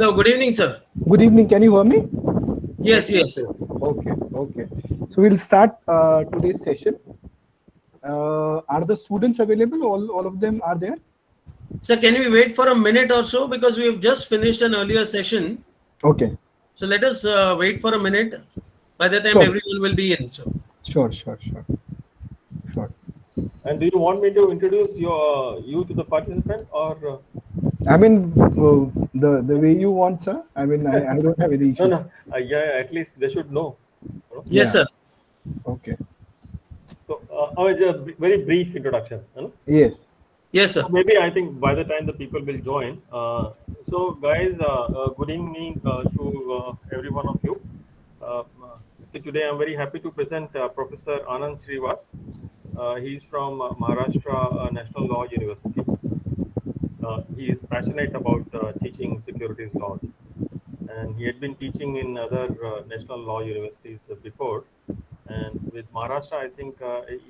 No, good evening, sir. Good evening. Can you hear me? Yes, Yes, yes. yes. Okay. Okay. So we'll start today's session. Are the students available? All of them are there? Sir, can we wait for a minute or so because we have just finished an earlier session. Okay. So let us wait for a minute. By the time Sure. everyone will be in. So Sure. Sure. Sure. Sure. And do you want me to introduce you to the participant or I mean, the way you want, sir. I mean, I don't have any no, issues. no? Yeah, at least they should know. yes, Yeah. sir. Okay. So, it's a very brief introduction. Yes. Yes, So sir. maybe I think by the time the people will join. So, guys, good evening to every one of you. So today I'm very happy to present Professor Anand Srivas. He's from Maharashtra National Law University. He is passionate about teaching securities laws, and he had been teaching in other national law universities before. And with Maharashtra, I think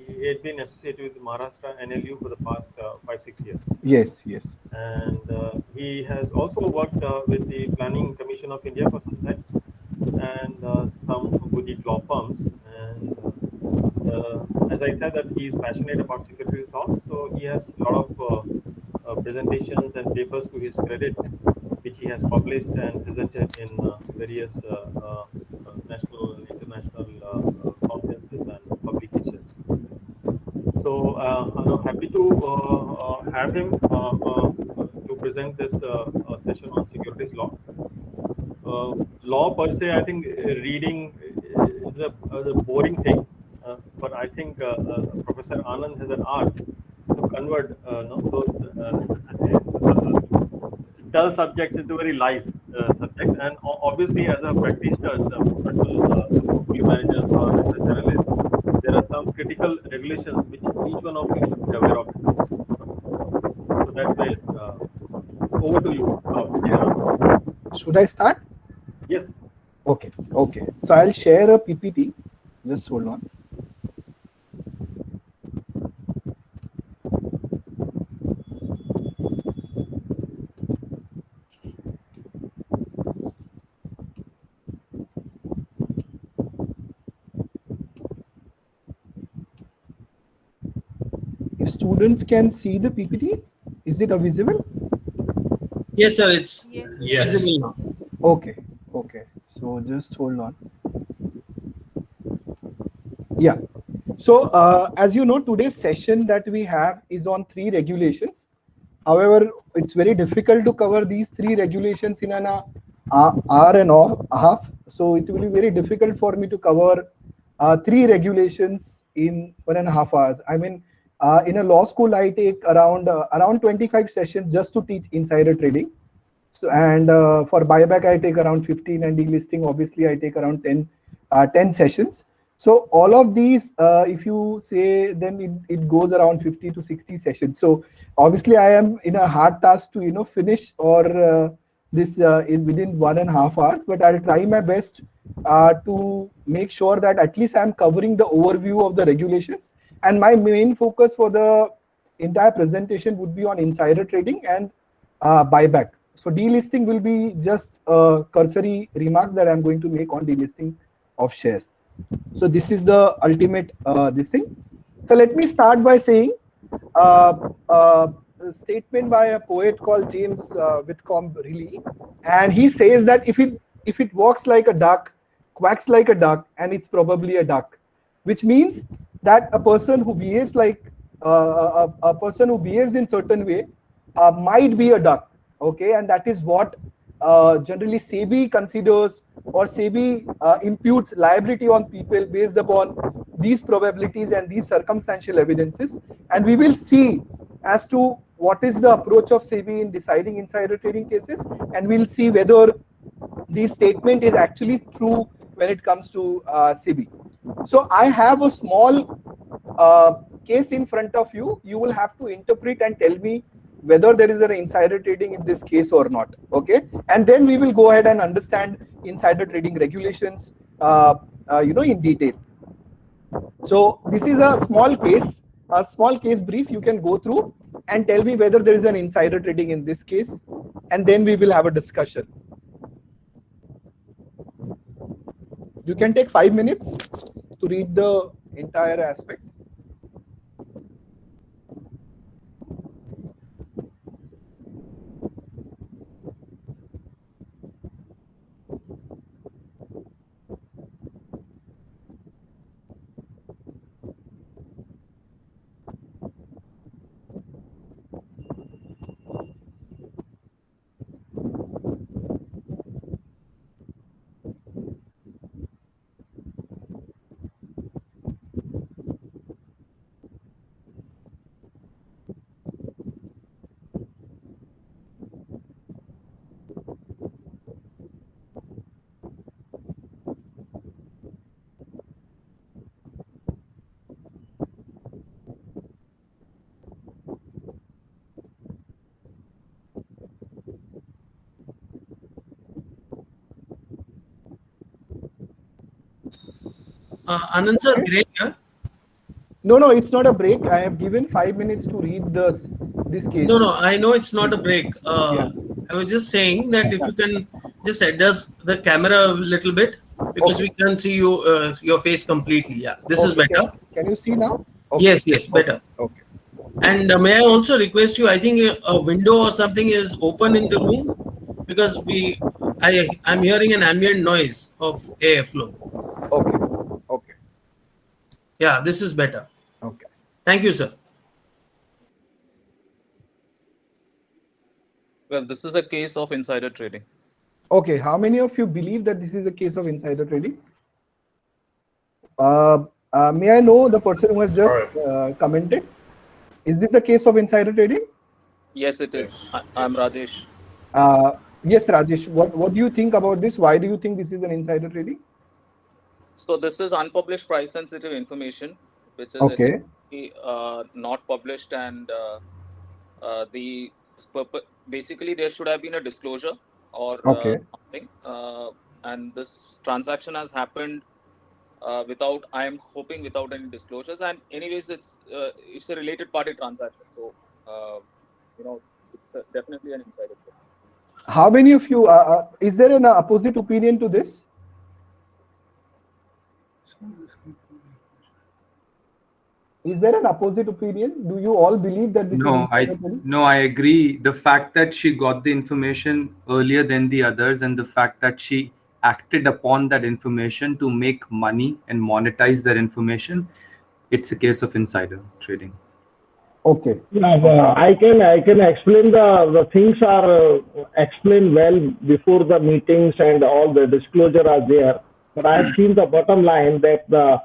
he had been associated with Maharashtra NLU for the past 5-6 years. Yes. Yes. And he has also worked with the Planning Commission of India for some time, and some boutique law firms. And as I said, that he is passionate about securities laws, so he has a lot of presentations and papers to his credit, which he has published and presented in various national and international conferences and publications. So I'm happy to have him to present this session on securities law. Law per se, I think reading is a boring thing, but I think Professor Anand has an art to convert those dull subjects into very live subjects. And obviously, as a practitioner, professional portfolio managers or research analysts, there are some critical regulations which each one of you should be aware of at least. So that's why over to you, Professor Anand. Should I start? Yes. Okay. Okay. So I'll share a PPT. Just hold on. If students can see the PPT, is it visible? Yes, sir. It's Yes. visible now. Okay. Okay. So just hold on. Yeah. So as you know, today's session that we have is on 3 regulations. However, it's very difficult to cover these 3 regulations in an hour and a half. So it will be very difficult for me to cover 3 regulations in 1.5 hours. I mean, in a law school, I take around 25 sessions just to teach insider trading. So, and for buyback, I take around 15, and delisting, obviously, I take around 10 sessions. So all of these, if you say, then it goes around 50 to 60 sessions. So obviously, I am in a hard task to finish or this within 1.5 hours. But I'll try my best to make sure that at least I'm covering the overview of the regulations. And my main focus for the entire presentation would be on insider trading and buyback. So delisting will be just cursory remarks that I'm going to make on delisting of shares. So this is the ultimate this thing. So let me start by saying a statement by a poet called James Whitcomb Riley, and he says that if it walks like a duck, quacks like a duck, and it's probably a duck, which means that a person who behaves like a person who behaves in certain way might be a duck. Okay, and that is what generally SEBI considers, or SEBI imputes liability on people based upon these probabilities and these circumstantial evidences. And we will see as to what is the approach of SEBI in deciding insider trading cases, and we'll see whether this statement is actually true when it comes to SEBI. So I have a small case in front of you. You will have to interpret and tell me whether there is an insider trading in this case or not. Okay, and then we will go ahead and understand insider trading regulations in detail. So this is a small case brief you can go through and tell me whether there is an insider trading in this case, and then we will have a discussion. You can take 5 minutes to read the entire aspect. Anand sir, great. Yeah? No, it's not a break. I have given 5 minutes to read this case. No, I know it's not a break. Yeah. I was just saying that if you can just adjust the camera a little bit, because Okay. we can't see you your face completely. Yeah, this is Okay, better. Can you see now? Yes, better. Okay. And may I also request you? I think a window or something is open in the room, because I'm hearing an ambient noise of airflow. Okay. Yeah, this is better. Okay. Thank you, sir. Well, this is a case of insider trading. Okay. How many of you believe that this is a case of insider trading? May I know the person who has just commented? Is this a case of insider trading? Yes, it is. I'm Rajesh. Yes, Rajesh. What do you think about this? Why do you think this is an insider trading? So this is unpublished price sensitive information, which is Okay. essentially not published, and basically there should have been a disclosure or Okay. something, and this transaction has happened without, I'm hoping, without any disclosures. And anyways, it's a related party transaction, so it's definitely an insider trading. How many of you? Is there an opposite opinion to this? Is there an opposite opinion? Do you all believe that this is insider trading? No, I agree. The fact that she got the information earlier than the others, and the fact that she acted upon that information to make money and monetize that information, it's a case of insider trading. Okay. I can explain the things are explained well before the meetings and all the disclosure are there. But I have seen the bottom line that the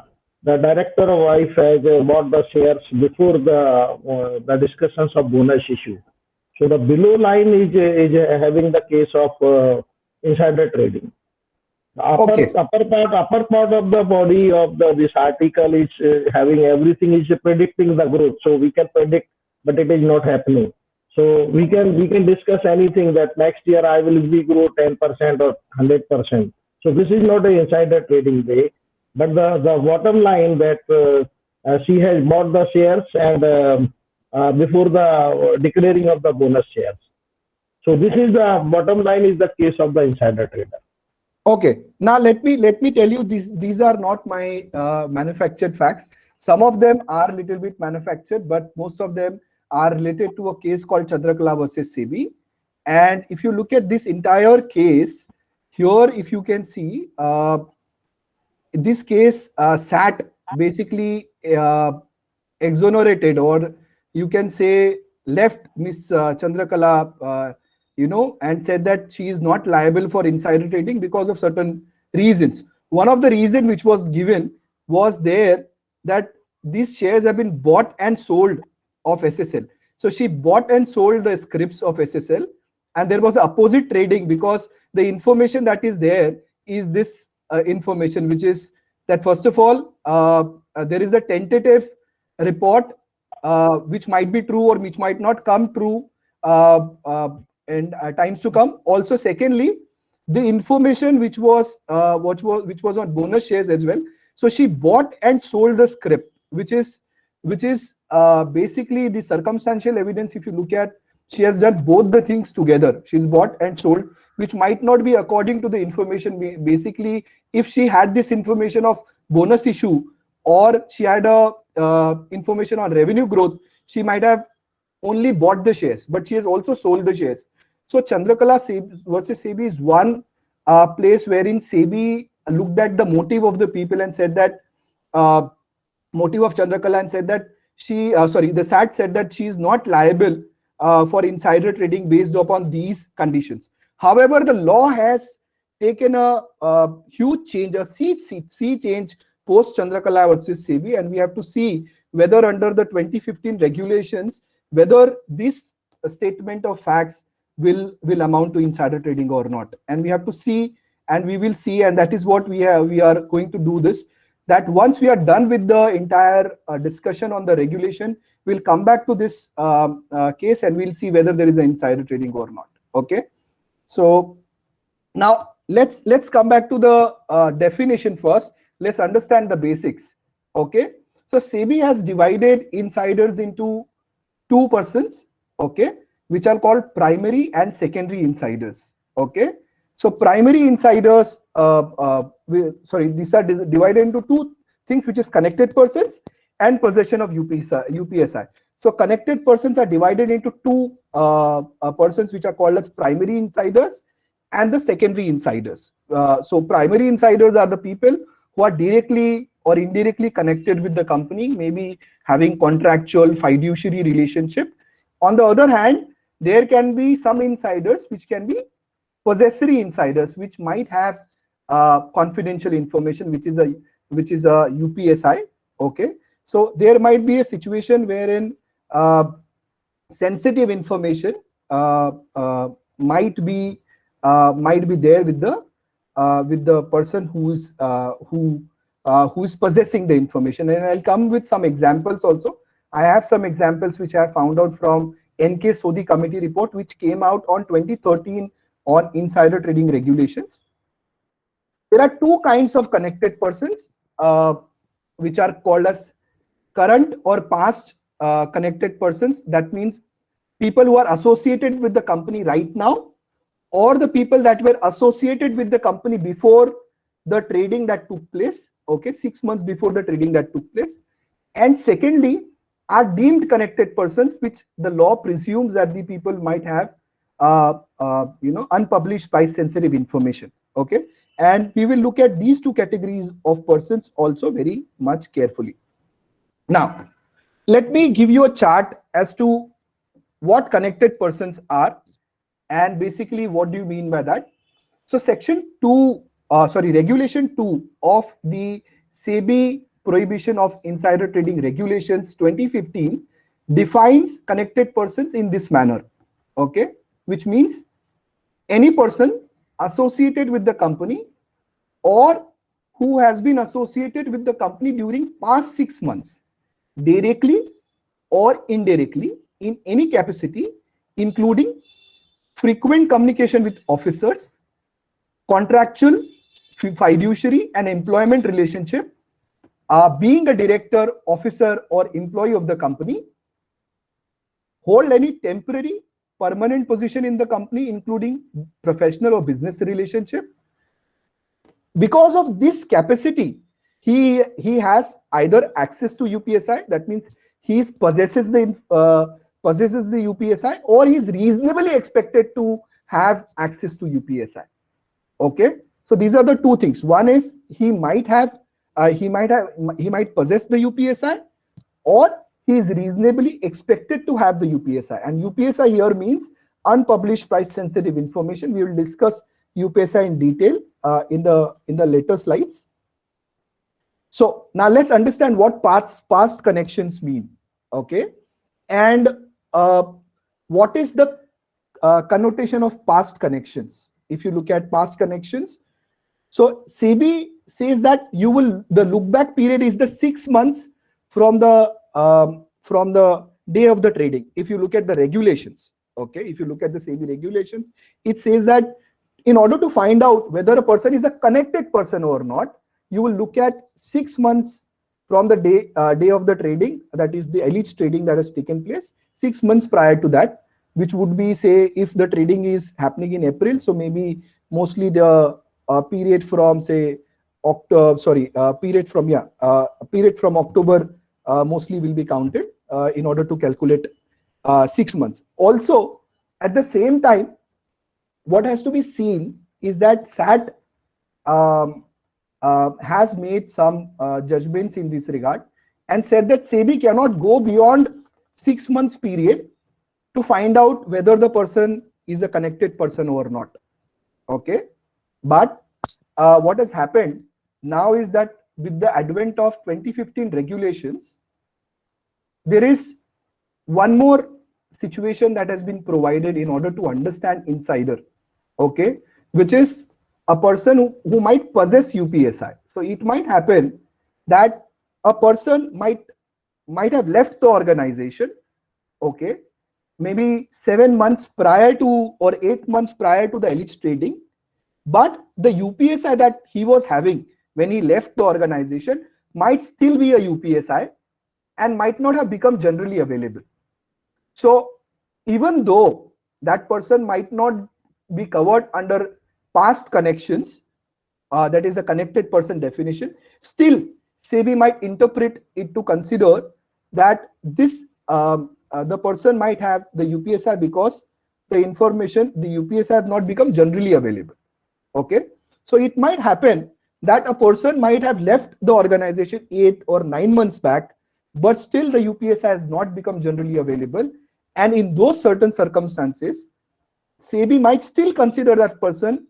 director of wife has bought the shares before the discussions of bonus issue. So the below line is having the case of insider trading. The upper part of the body of this article is having everything is predicting the growth. So we can predict, but it is not happening. So we can discuss anything that next year I will be grow 10% or 100%. So this is not an insider trading way, but the bottom line that she has bought the shares and before the declaring of the bonus shares. So this is the bottom line is the case of the insider trader. Okay. Now let me tell you these are not my manufactured facts. Some of them are a little bit manufactured, but most of them are related to a case called Chandrakala versus SEBI. And if you look at this entire case here, if you can see, this case SAT basically exonerated, or you can say left Miss Chandrakala and said that she is not liable for insider trading because of certain reasons. One of the reasons which was given was there that these shares have been bought and sold of SSL. So she bought and sold the scripts of SSL, and there was opposite trading because the information that is there is this information, which is that first of all, there is a tentative report which might be true or which might not come true in times to come. Also, secondly, the information which was on bonus shares as well. So she bought and sold the script, which is basically the circumstantial evidence. If you look at, she has done both the things together. She's bought and sold which might not be according to the information. Basically, if she had this information of bonus issue, or she had a information on revenue growth, she might have only bought the shares, but she has also sold the shares. So Chandrakala versus SEBI is one place wherein SEBI looked at the motive of the people and said that motive of Chandrakala, and said that the SAT said that she is not liable for insider trading based upon these conditions. However, the law has taken a huge change, a sea change post Chandrakala versus SEBI, and we have to see whether under the 2015 regulations, whether this statement of facts will amount to insider trading or not. And we have to see, and we will see, and that is what we are going to do this, that once we are done with the entire discussion on the regulation, we'll come back to this case and we'll see whether there is an insider trading or not. Okay. So now let's come back to the definition first. Let's understand the basics. Okay. So SEBI has divided insiders into two persons, okay, which are called primary and secondary insiders. Okay. So primary insiders, these are divided into two things, which is connected persons and possession of UPSI. So connected persons are divided into two persons, which are called as primary insiders and the secondary insiders. So primary insiders are the people who are directly or indirectly connected with the company, maybe having contractual fiduciary relationship. On the other hand, there can be some insiders which can be possessory insiders, which might have confidential information, which is a UPSI. Okay, so there might be a situation wherein sensitive information might be there with the person who is possessing the information. And I'll come with some examples also. I have some examples which I have found out from NK Sodhi committee report, which came out on 2013 on insider trading regulations. There are two kinds of connected persons, which are called as current or past connected persons. That means people who are associated with the company right now, or the people that were associated with the company before the trading that took place, okay, 6 months before the trading that took place. And secondly, are deemed connected persons, which the law presumes that the people might have unpublished price sensitive information. Okay, and we will look at these two categories of persons also very much carefully. Now, let me give you a chart as to what connected persons are and basically what do you mean by that. So regulation 2 of the SEBI Prohibition of Insider Trading Regulations 2015 defines connected persons in this manner. Okay, which means any person associated with the company or who has been associated with the company during past 6 months, directly or indirectly, in any capacity, including frequent communication with officers, contractual, fiduciary and employment relationship, being a director, officer or employee of the company, hold any temporary, permanent position in the company, including professional or business relationship. Because of this capacity, he has either access to UPSI, that means he possesses the UPSI, or he is reasonably expected to have access to UPSI. Okay, so these are the two things. One is he might possess the UPSI, or he is reasonably expected to have the UPSI. And UPSI here means unpublished price sensitive information. We will discuss UPSI in detail in the later slides. So now let's understand what past connections mean. Okay, and what is the connotation of past connections? If you look at past connections, so SEBI says that the look back period is the 6 months from the day of the trading. If you look at the regulations, okay, if you look at the SEBI regulations, it says that in order to find out whether a person is a connected person or not, you will look at 6 months from the day of the trading, that is the alleged trading that has taken place, 6 months prior to that. which would be, say, if the trading is happening in April, so maybe mostly the period from, say, period from October mostly will be counted in order to calculate 6 months. Also, at the same time, what has to be seen is that SAT has made some judgments in this regard and said that SEBI cannot go beyond 6 months period to find out whether the person is a connected person or not. Okay, but what has happened now is that with the advent of 2015 regulations, there is one more situation that has been provided in order to understand insider, okay, which is a person who might possess UPSI. So it might happen that a person might have left the organization, okay, maybe 7 months prior to or 8 months prior to the alleged trading, but the UPSI that he was having when he left the organization might still be a UPSI and might not have become generally available. So even though that person might not be covered under past connections, that is a connected person definition, still SEBI might interpret it to consider that this the person might have the UPSI because the information, the UPSI have not become generally available. Okay, so it might happen that a person might have left the organization 8 or 9 months back, but still the UPSI has not become generally available, and in those certain circumstances, SEBI might still consider that person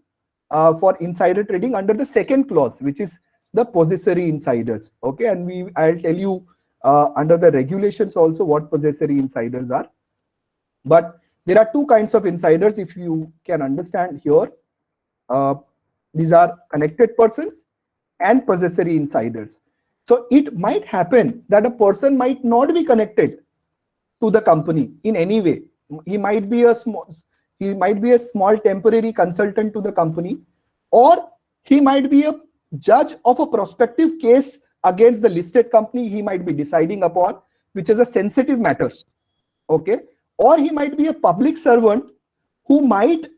for insider trading under the second clause, which is the possessory insiders. Okay, and I'll tell you under the regulations also what possessory insiders are. But there are two kinds of insiders, if you can understand here. These are connected persons and possessory insiders. So it might happen that a person might not be connected to the company in any way. He might be a small temporary consultant to the company, or he might be a judge of a prospective case against the listed company he might be deciding upon, which is a sensitive matter. Okay, or he might be a public servant who might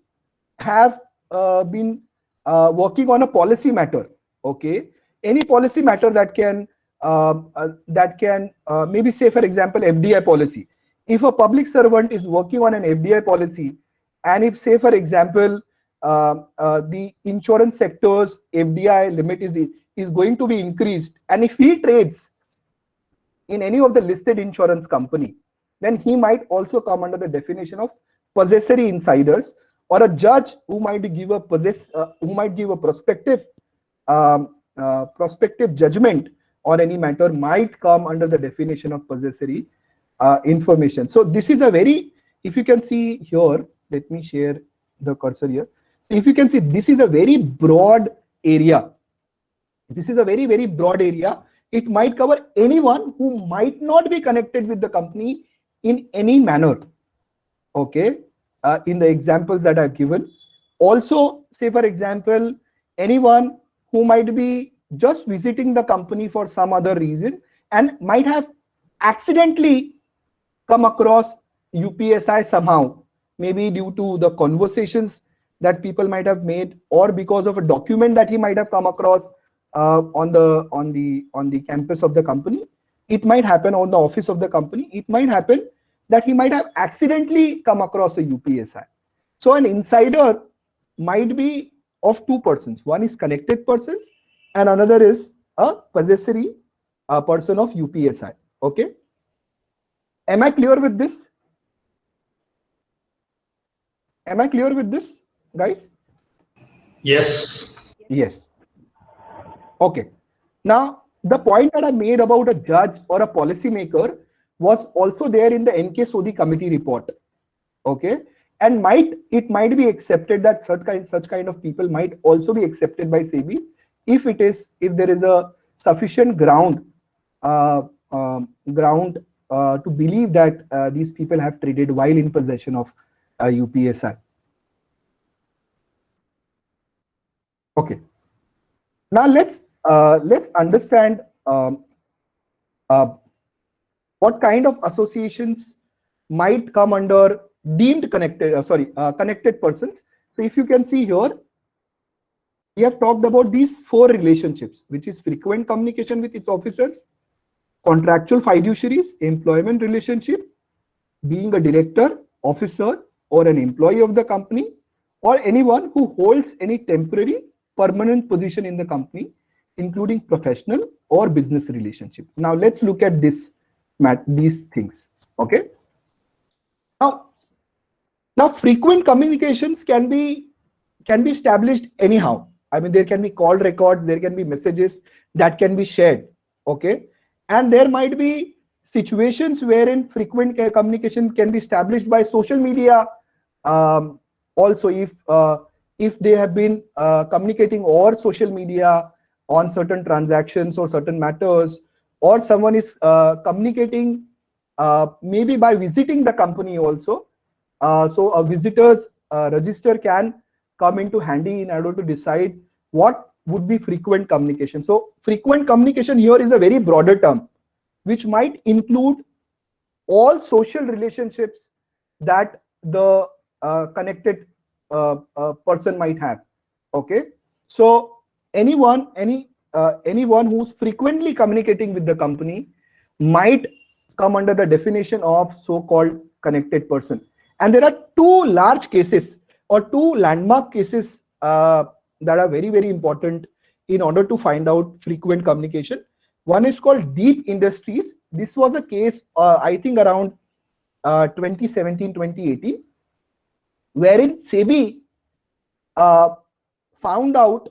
have been working on a policy matter. Okay, any policy matter that can maybe, say for example, FDI policy. If a public servant is working on an FDI policy, and if, say for example, the insurance sector's FDI limit is going to be increased, and if he trades in any of the listed insurance company, then he might also come under the definition of possessory insiders, or a judge who might give a prospective judgment on any matter might come under the definition of possessory information. So this is a very, if you can see here, let me share the cursor here. If you can see, this is a very broad area. This is a very, very broad area. It might cover anyone who might not be connected with the company in any manner. Okay, in the examples that I've given. Also, say for example, anyone who might be just visiting the company for some other reason and might have accidentally come across UPSI somehow, maybe due to the conversations that people might have made, or because of a document that he might have come across on the campus of the company. It might happen on the office of the company. It might happen that he might have accidentally come across a UPSI. So an insider might be of two persons. One is connected persons and another is a possessory person of UPSI. Okay, am I clear with this? Am I clear with this, guys? Yes. Yes. Okay. Now, the point that I made about a judge or a policymaker was also there in the NK Sodhi committee report. Okay, and it might be accepted that such kind of people might also be accepted by SEBI if there is a sufficient ground to believe that these people have traded while in possession of UPSI. Okay. Now let's understand what kind of associations might come under deemed connected, connected persons. So if you can see here, we have talked about these 4 relationships, which is frequent communication with its officers, contractual fiduciaries, employment relationship, being a director, officer, or an employee of the company, or anyone who holds any temporary, permanent position in the company, including professional or business relationship. Now let's look at these things. Okay. Now frequent communications can be established anyhow. I mean, there can be call records, there can be messages that can be shared. Okay. And there might be situations wherein frequent communication can be established by social media. Also, if they have been communicating over social media on certain transactions or certain matters, or someone is communicating maybe by visiting the company also. So a visitor's register can come into handy in order to decide what would be frequent communication. So frequent communication here is a very broader term, which might include all social relationships that the connected person might have. Okay, so anyone who's frequently communicating with the company might come under the definition of so-called connected person. And there are 2 large cases or 2 landmark cases that are very, very important in order to find out frequent communication. One is called Deep Industries. This was a case, I think around 2017, 2018, wherein SEBI found out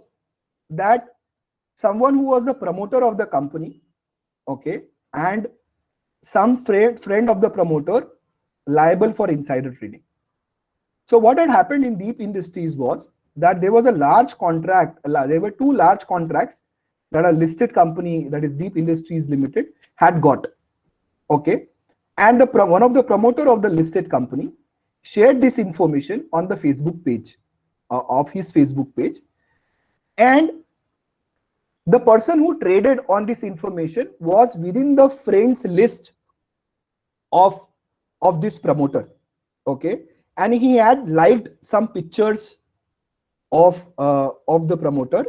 that someone who was the promoter of the company, okay, and some friend of the promoter liable for insider trading. So what had happened in Deep Industries was that there was a large contract, there were 2 large contracts that a listed company, that is Deep Industries Limited, had got. Okay, and one of the promoter of the listed company shared this information on the Facebook page of his Facebook page, and the person who traded on this information was within the friends list of this promoter. Okay, and he had liked some pictures of the promoter,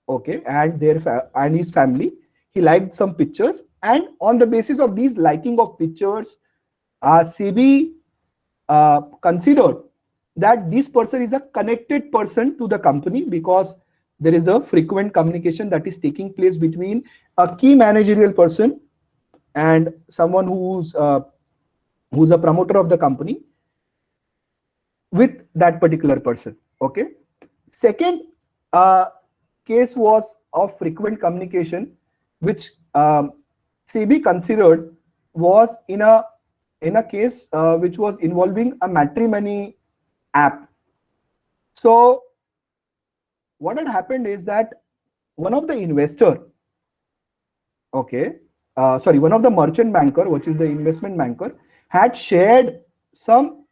okay, and his family. He liked some pictures, and on the basis of these liking of pictures, SEBI considered that this person is a connected person to the company, because there is a frequent communication that is taking place between a key managerial person and someone who's a promoter of the company with that particular person. Okay. Second case was of frequent communication, which SEBI considered was in a case which was involving a matrimony app. So what had happened is that one of the investor, okay, one of the merchant banker, which is the investment banker, had shared some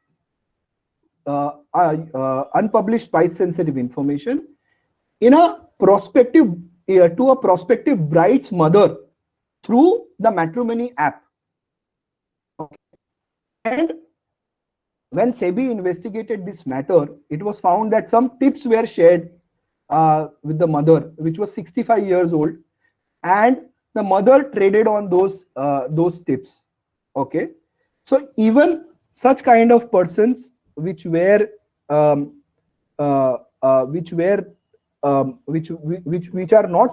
unpublished price sensitive information in a prospective to a prospective bride's mother through the matrimony app. Okay. And when SEBI investigated this matter, it was found that some tips were shared with the mother, which was 65 years old, and the mother traded on those tips. Okay, so even such kind of persons which are not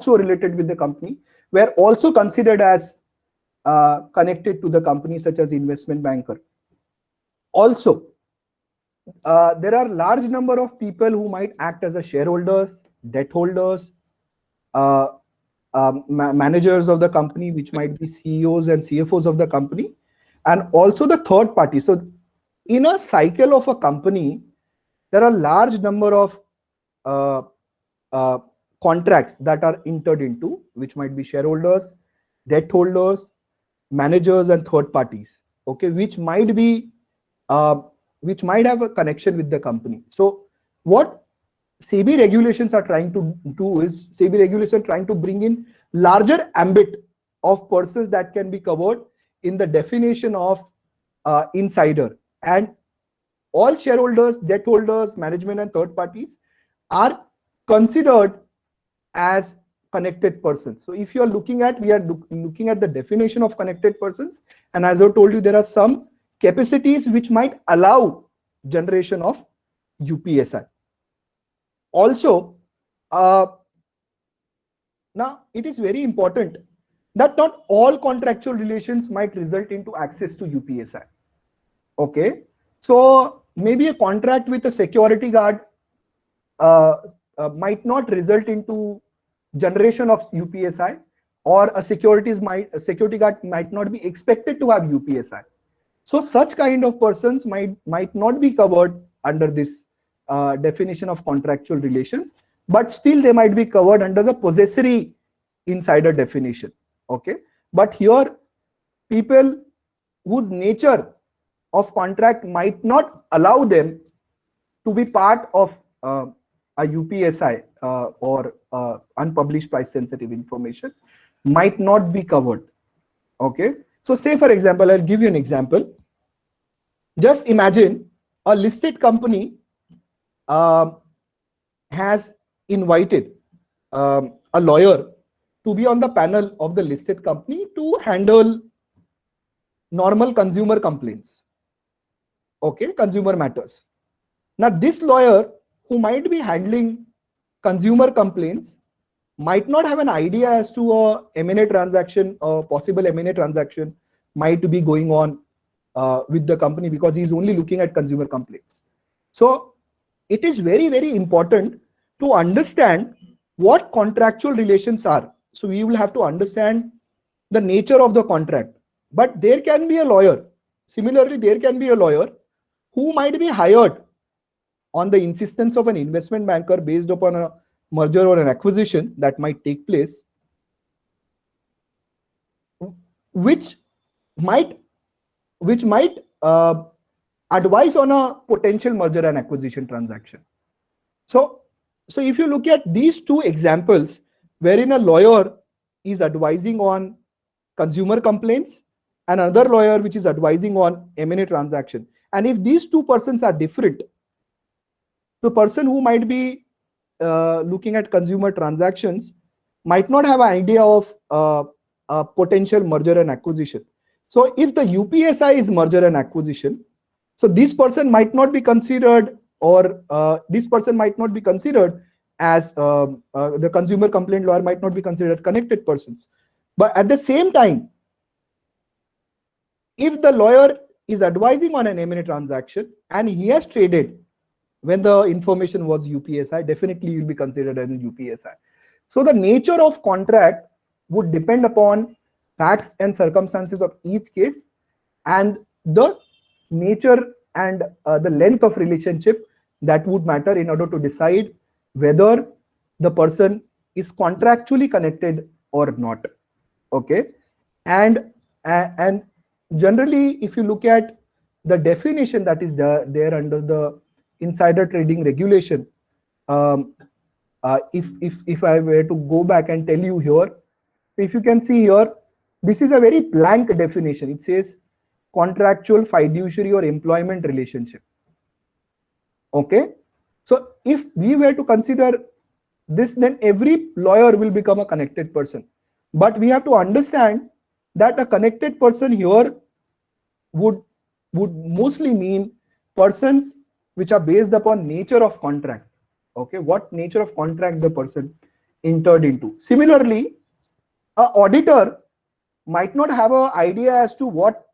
so related with the company were also considered as connected to the company, such as investment banker. Also, there are large number of people who might act as a shareholders, debt holders, managers of the company, which might be CEOs and CFOs of the company, and also the third party. So in a cycle of a company, there are large number of contracts that are entered into, which might be shareholders, debt holders, managers, and third parties. Okay, which might have a connection with the company. So what SEBI regulations are trying to do is SEBI regulations trying to bring in larger ambit of persons that can be covered in the definition of insider. And all shareholders, debt holders, management and third parties are considered as connected persons. So if you are looking at, we are looking at the definition of connected persons, and as I told you, there are some capacities which might allow generation of UPSI. Also, now it is very important that not all contractual relations might result into access to UPSI. Okay, so maybe a contract with a security guard might not result into generation of UPSI, or a security guard might not be expected to have UPSI. So such kind of persons might not be covered under this definition of contractual relations, but still they might be covered under the possessory insider definition. Okay, but here people whose nature of contract might not allow them to be part of a UPSI or unpublished price sensitive information might not be covered. Okay, so say for example, I'll give you an example. Just imagine a listed company has invited a lawyer to be on the panel of the listed company to handle normal consumer complaints. Okay, consumer matters. Now this lawyer who might be handling consumer complaints might not have an idea as to a M&A transaction, a possible M&A transaction might be going on with the company, because he's only looking at consumer complaints. So it is very, very important to understand what contractual relations are. So we will have to understand the nature of the contract. But there can be a lawyer. Similarly, there can be a lawyer who might be hired on the insistence of an investment banker based upon a merger or an acquisition that might take place, which might advise on a potential merger and acquisition transaction. So if you look at these two examples, wherein a lawyer is advising on consumer complaints and another lawyer which is advising on M&A transaction, and if these two persons are different, the person who might be looking at consumer transactions might not have an idea of a potential merger and acquisition. So if the UPSI is merger and acquisition, so this person might not be considered, or this person might not be considered as the consumer complaint lawyer might not be considered connected persons. But at the same time, if the lawyer is advising on an M&A transaction and he has traded when the information was UPSI, definitely you'll be considered as a UPSI. So the nature of contract would depend upon facts and circumstances of each case, and the nature and the length of relationship that would matter in order to decide whether the person is contractually connected or not. Okay, and generally, if you look at the definition that is there under the insider trading regulation, if I were to go back and tell you here, if you can see here, this is a very blank definition. It says contractual, fiduciary or employment relationship. Okay, so if we were to consider this, then every lawyer will become a connected person. But we have to understand that a connected person here would mostly mean persons which are based upon nature of contract. Okay, what nature of contract the person entered into. Similarly, an auditor might not have an idea as to what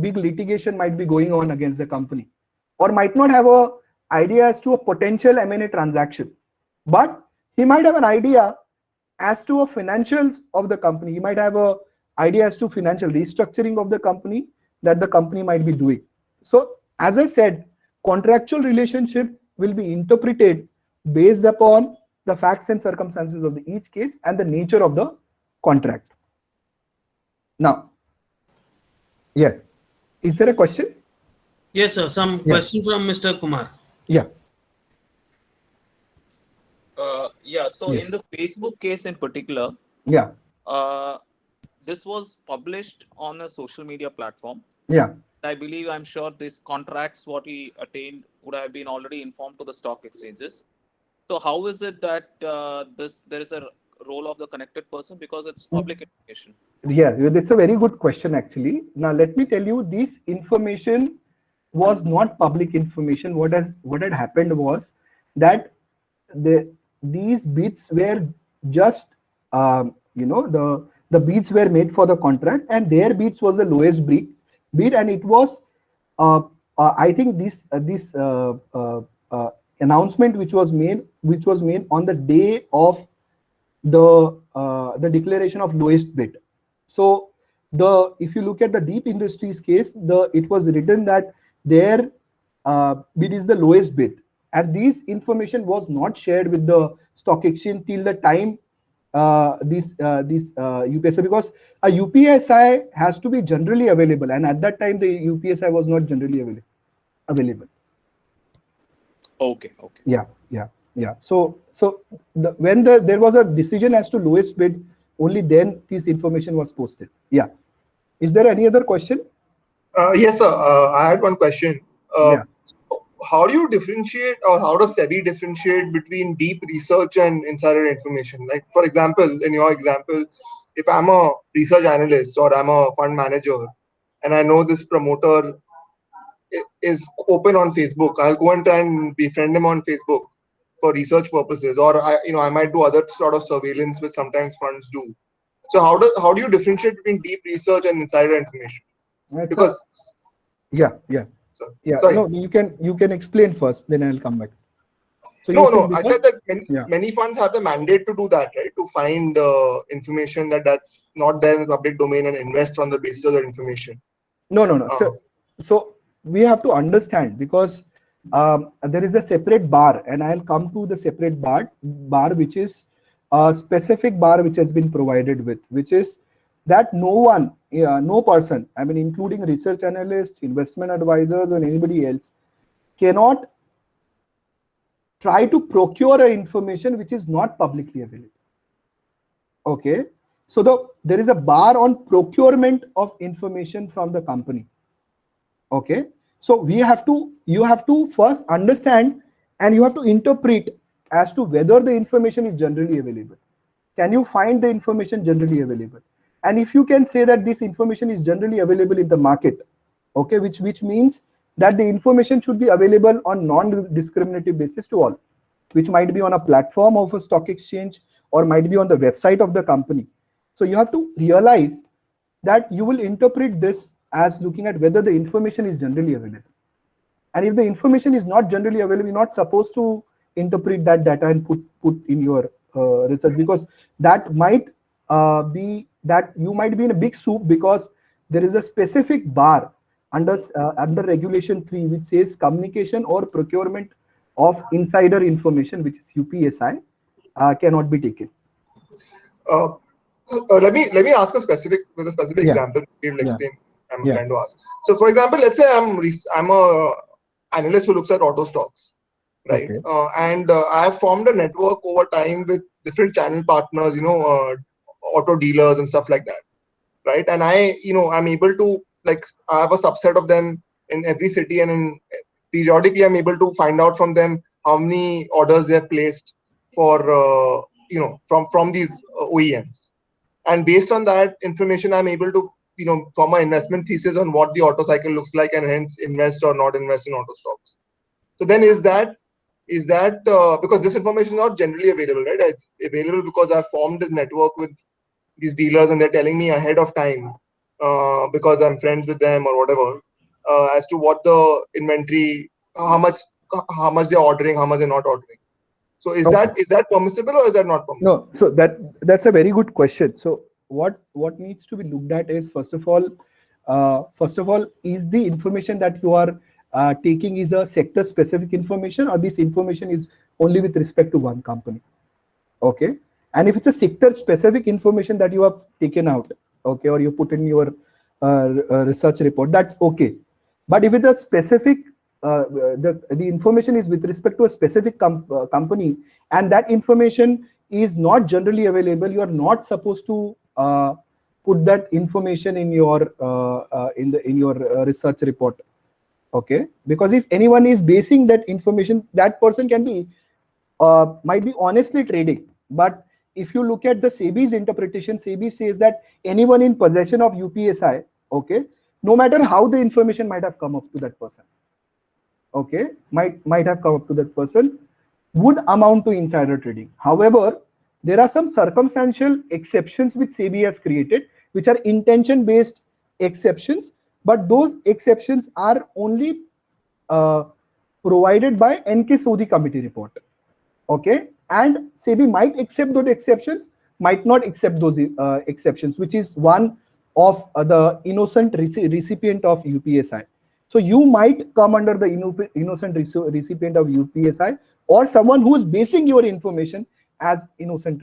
big litigation might be going on against the company, or might not have an idea as to a potential M&A transaction, but he might have an idea as to a financials of the company. He might have an idea as to financial restructuring of the company that the company might be doing. So as I said, contractual relationship will be interpreted based upon the facts and circumstances of each case and the nature of the contract. Now, yeah, is there a question? Yes, sir. Some question from Mr. Kumar. Yeah. Yeah. So Yes. in the Facebook case in particular, Yeah. This was published on a social media platform. Yeah. I believe, I'm sure these contracts what he attained would have been already informed to the stock exchanges. So how is it that there is a role of the connected person, because it's public information? Yeah, that's a very good question actually. Now let me tell you, this information was not public information. What had happened was that these bids were just the bids were made for the contract, and their bids was the lowest bid, and it was I think this announcement which was made on the day of the declaration of lowest bid. So if you look at the Deep Industries case, it was written that their bid is the lowest bid, and this information was not shared with the stock exchange till the time this UPSI, because a UPSI has to be generally available, and at that time the UPSI was not generally available. Okay. Yeah. So when there was a decision as to lowest bid, only then this information was posted. Yeah. Is there any other question? Yes, sir. I had one question. Yeah. How do you differentiate, or how does SEBI differentiate between deep research and insider information? Like, for example, in your example, if I'm a research analyst or I'm a fund manager and I know this promoter is open on Facebook, I'll go and try and befriend him on Facebook for research purposes, or I might do other sort of surveillance which sometimes funds do. So how do you differentiate between deep research and insider information? Because yeah. Sorry. No, you can explain first, then I'll come back. So no, I said that many funds have the mandate to do that, right? To find information that's not there in the public domain and invest on the basis of that information. No. So we have to understand, because there is a separate bar, and I'll come to the separate bar which is a specific bar which has been provided with, which is that no person, I mean including research analysts, investment advisors, or anybody else, cannot try to procure information which is not publicly available. Okay, so there is a bar on procurement of information from the company. Okay, so you have to first understand, and you have to interpret as to whether the information is generally available. Can you find the information generally available? And if you can say that this information is generally available in the market, okay, which means that the information should be available on non-discriminative basis to all, which might be on a platform of a stock exchange or might be on the website of the company. So you have to realize that you will interpret this as looking at whether the information is generally available. And if the information is not generally available, you're not supposed to interpret that data and put in your research, because that might be that you might be in a big soup, because there is a specific bar under regulation 3 which says communication or procurement of insider information, which is UPSI, cannot be taken. Let me ask a specific example. You'll explain. I'm trying to ask. So, for example, let's say I'm a analyst who looks at auto stocks, right? Okay. And I have formed a network over time with different channel partners, auto dealers and stuff like that, right? And I'm able to, like, I have a subset of them in every city, and periodically I'm able to find out from them how many orders they've placed for from these OEMs, and based on that information I'm able to form my investment thesis on what the auto cycle looks like, and hence invest or not invest in auto stocks. So then is that because this information is not generally available, right? It's available because I've formed this network with these dealers, and they're telling me ahead of time because I'm friends with them or whatever, as to what the inventory, how much they're ordering, how much they're not ordering. So is that permissible, or is that not permissible? No, so that's a very good question. So what needs to be looked at is, first of all, is the information that you are taking is a sector specific information, or this information is only with respect to one company? Okay, and if it's a sector specific information that you have taken out, okay, or you put in your research report, that's okay. But if it's a specific the information is with respect to a specific company, and that information is not generally available, you are not supposed to put that information in your research report. Okay, because if anyone is basing that information, that person can be might be honestly trading. But if you look at the SEBI's interpretation, SEBI says that anyone in possession of UPSI, okay, no matter how the information might have come up to that person, okay, might have come up to that person, would amount to insider trading. However, there are some circumstantial exceptions which SEBI has created, which are intention-based exceptions, but those exceptions are only provided by NK Sodhi committee report. Okay, and SEBI might accept those exceptions, might not accept those exceptions, which is one of the innocent recipient of UPSI. So you might come under the innocent recipient of UPSI, or someone who is basing your information as innocent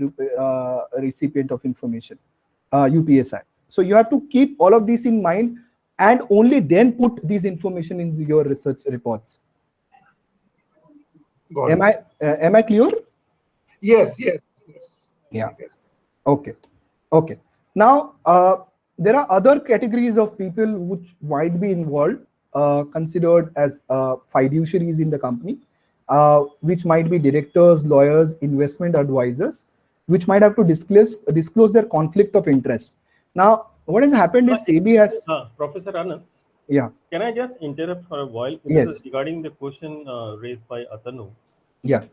recipient of information, UPSI. So you have to keep all of these in mind, and only then put these information in your research reports. Got it. Am I clear? Yes. Yeah. Yes. Okay. Now, there are other categories of people which might be involved, considered as fiduciaries in the company, which might be directors, lawyers, investment advisors, which might have to disclose their conflict of interest. Now, what has happened is SEBI has... Professor Anand, Yeah. can I just interrupt for a while? Yes. Regarding the question raised by Atanu. Yeah.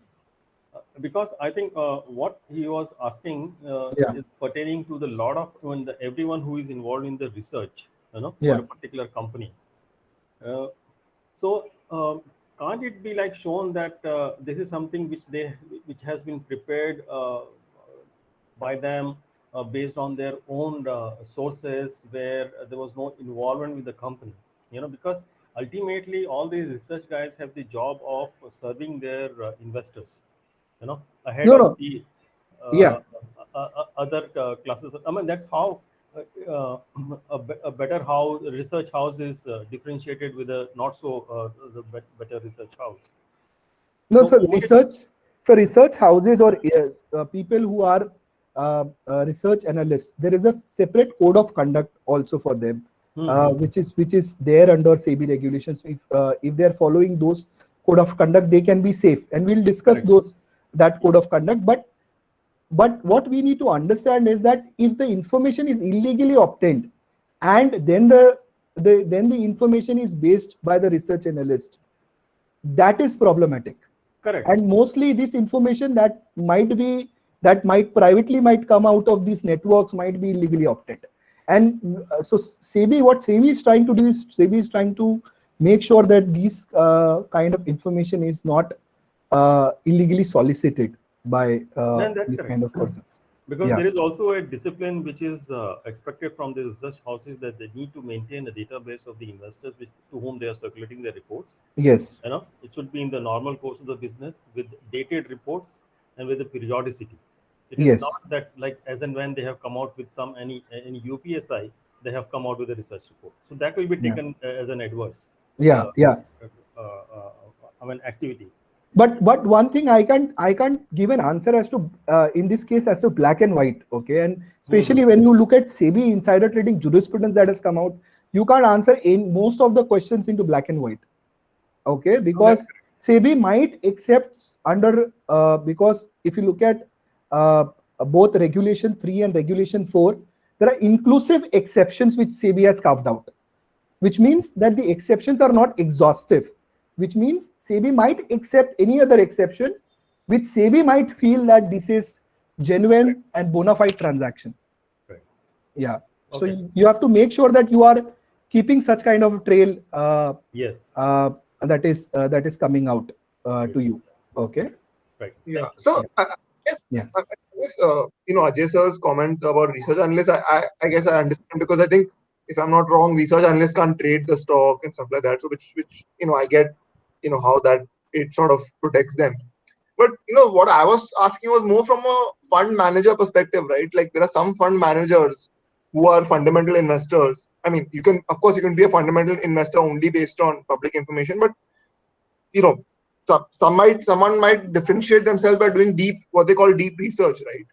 Because I think what he was asking is pertaining to the lot of everyone who is involved in the research, for a particular company. So can't it be like shown that this is something which has been prepared by them based on their own sources, where there was no involvement with the company? Because ultimately all these research guys have the job of serving their investors, ahead of the other classes. I mean, that's how a better house, research house is differentiated with a not so the better research house. No, so research houses or people who are research analysts, there is a separate code of conduct also for them, which is there under SEBI regulations. If they are following those code of conduct, they can be safe, and we'll discuss that code of conduct. But what we need to understand is that if the information is illegally obtained, and then the information is based by the research analyst, that is problematic. Correct. And mostly this information that might privately come out of these networks might be illegally obtained. And so what SEBI is trying to do is SEBI is trying to make sure that these kind of information is not illegally solicited by these kind of persons. Because there is also a discipline which is expected from the research houses, that they need to maintain a database of the investors to whom they are circulating their reports. Yes. It should be in the normal course of the business with dated reports and with the periodicity. It is not that like as and when they have come out with any UPSI, they have come out with a research report. So that will be taken as an adverse. Activity. But one thing I can't give an answer as to in this case as to black and white, okay? And especially when you look at SEBI insider trading jurisprudence that has come out, you can't answer in most of the questions into black and white, okay? Because SEBI might accept under because if you look at both Regulation 3 and Regulation 4, there are inclusive exceptions which SEBI has carved out, which means that the exceptions are not exhaustive. Which means SEBI might accept any other exception which SEBI might feel that this is genuine and bona fide transaction. Right. Yeah. Okay. So you have to make sure that you are keeping such kind of trail. That is coming out to you. Okay. Right. Yeah. So I guess Ajay sir's comment about research analysts, I guess I understand, because I think if I'm not wrong, research analysts can't trade the stock and stuff like that. So which I get how that it sort of protects them. But what I was asking was more from a fund manager perspective, right? Like there are some fund managers who are fundamental investors. I mean, you can be a fundamental investor only based on public information, but someone might differentiate themselves by doing what they call deep research, right?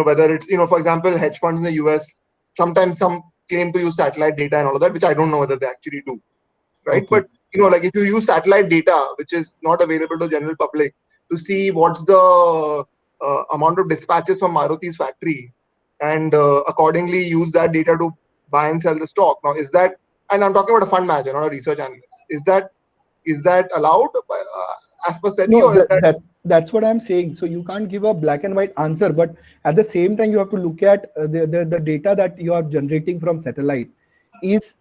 Whether it's for example, hedge funds in the US sometimes some claim to use satellite data and all of that, which I don't know whether they actually do, right? Okay. But like if you use satellite data, which is not available to general public, to see what's the amount of dispatches from Maruti's factory, and accordingly use that data to buy and sell the stock. Now, is that, and I'm talking about a fund manager, not a research analyst, is that allowed as per SEBI, No, or is that that's what I'm saying. So you can't give a black and white answer, but at the same time, you have to look at the data that you are generating from satellite. Is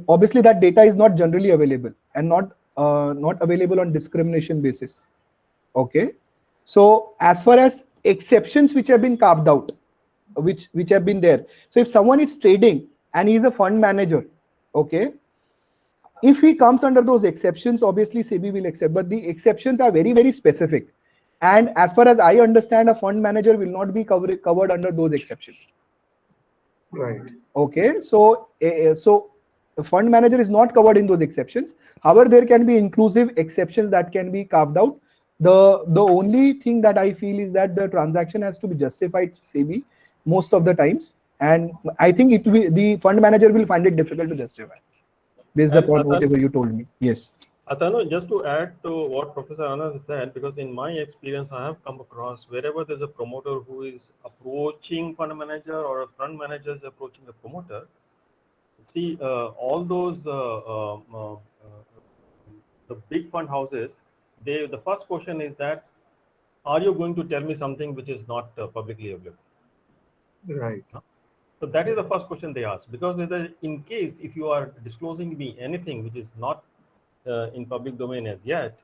obviously that data is not generally available and not available on discrimination basis. Okay, so as far as exceptions which have been carved out, which have been there. So if someone is trading and he is a fund manager, okay, if he comes under those exceptions, obviously SEBI will accept, but the exceptions are very, very specific. And as far as I understand, a fund manager will not be covered under those exceptions. right? Okay, so the fund manager is not covered in those exceptions. However, there can be inclusive exceptions that can be carved out. The only thing that I feel is that the transaction has to be justified to SEBI most of the times, and I think the fund manager will find it difficult to justify. Based upon whatever you told me. Yes. Atanu, just to add to what Professor Anand said, because in my experience, I have come across wherever there's a promoter who is approaching fund manager or a fund manager is approaching a promoter, see, all those, the big fund houses, the first question is that, are you going to tell me something which is not publicly available? Right. So that is the first question they ask, because in case if you are disclosing me anything which is not in public domain as yet,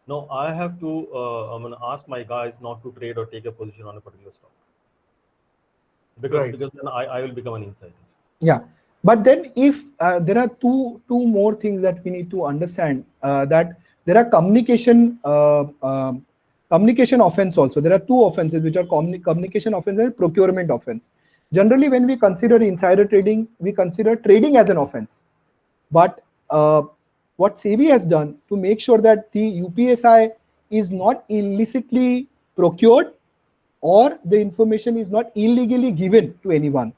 no, I have to I'm going to ask my guys not to trade or take a position on a particular stock, because then I will become an insider. Yeah, but then if there are two more things that we need to understand, that there are communication offense also. There are two offenses which are communication offense and procurement offense. Generally, when we consider insider trading, we consider trading as an offense. But what SEBI has done to make sure that the UPSI is not illicitly procured or the information is not illegally given to anyone.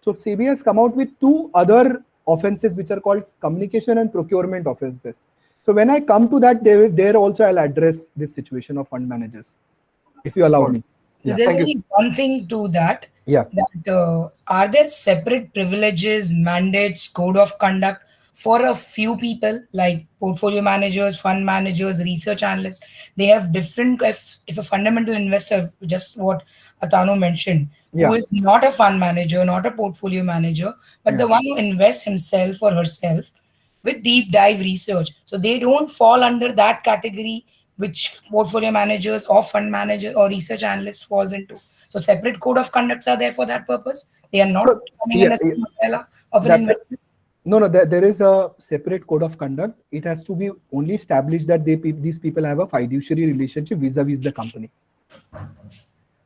So SEBI has come out with two other offenses which are called communication and procurement offenses. So when I come to that, there also I'll address this situation of fund managers, if you allow me. So there's only one thing to that. Yeah. That are there separate privileges, mandates, code of conduct for a few people like portfolio managers, fund managers, research analysts? They have different. If a fundamental investor, just what Atanu mentioned, who is not a fund manager, not a portfolio manager, but the one who invests himself or herself with deep dive research, so they don't fall under that category which portfolio managers or fund manager or research analyst falls into. So separate code of conducts are there for that purpose. They are not coming in the umbrella of an investment. No, there is a separate code of conduct. It has to be only established that these people have a fiduciary relationship vis-a-vis the company.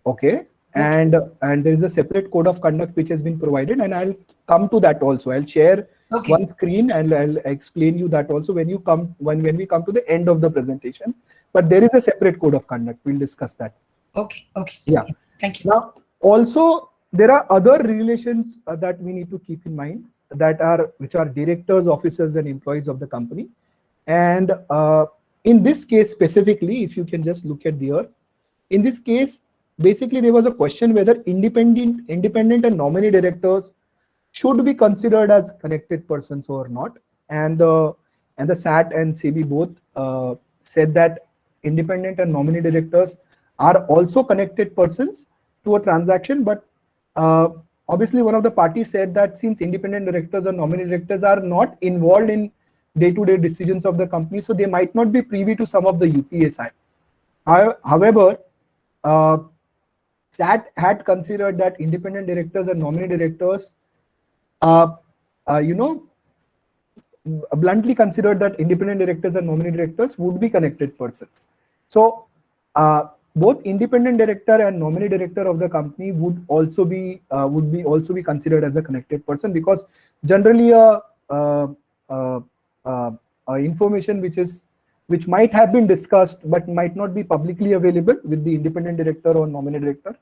Okay. And there is a separate code of conduct which has been provided, and I'll come to that also. I'll share one screen and I'll explain you that also when we come to the end of the presentation. But there is a separate code of conduct. We'll discuss that. Okay. Yeah. Thank you. Now, also there are other relations that we need to keep in mind which are directors, officers, and employees of the company. And in this case specifically, if you can just look at in this case, basically there was a question whether independent and nominee directors should be considered as connected persons or not. And the SAT and SEBI both said that independent and nominee directors are also connected persons to a transaction, but obviously one of the parties said that since independent directors or nominee directors are not involved in day-to-day decisions of the company, so they might not be privy to some of the UPSI. However, SAT had considered that independent directors and nominee directors, bluntly considered that independent directors and nominee directors would be connected persons. So both independent director and nominee director of the company would also be considered as a connected person, because generally information which might have been discussed but might not be publicly available with the independent director or nominee director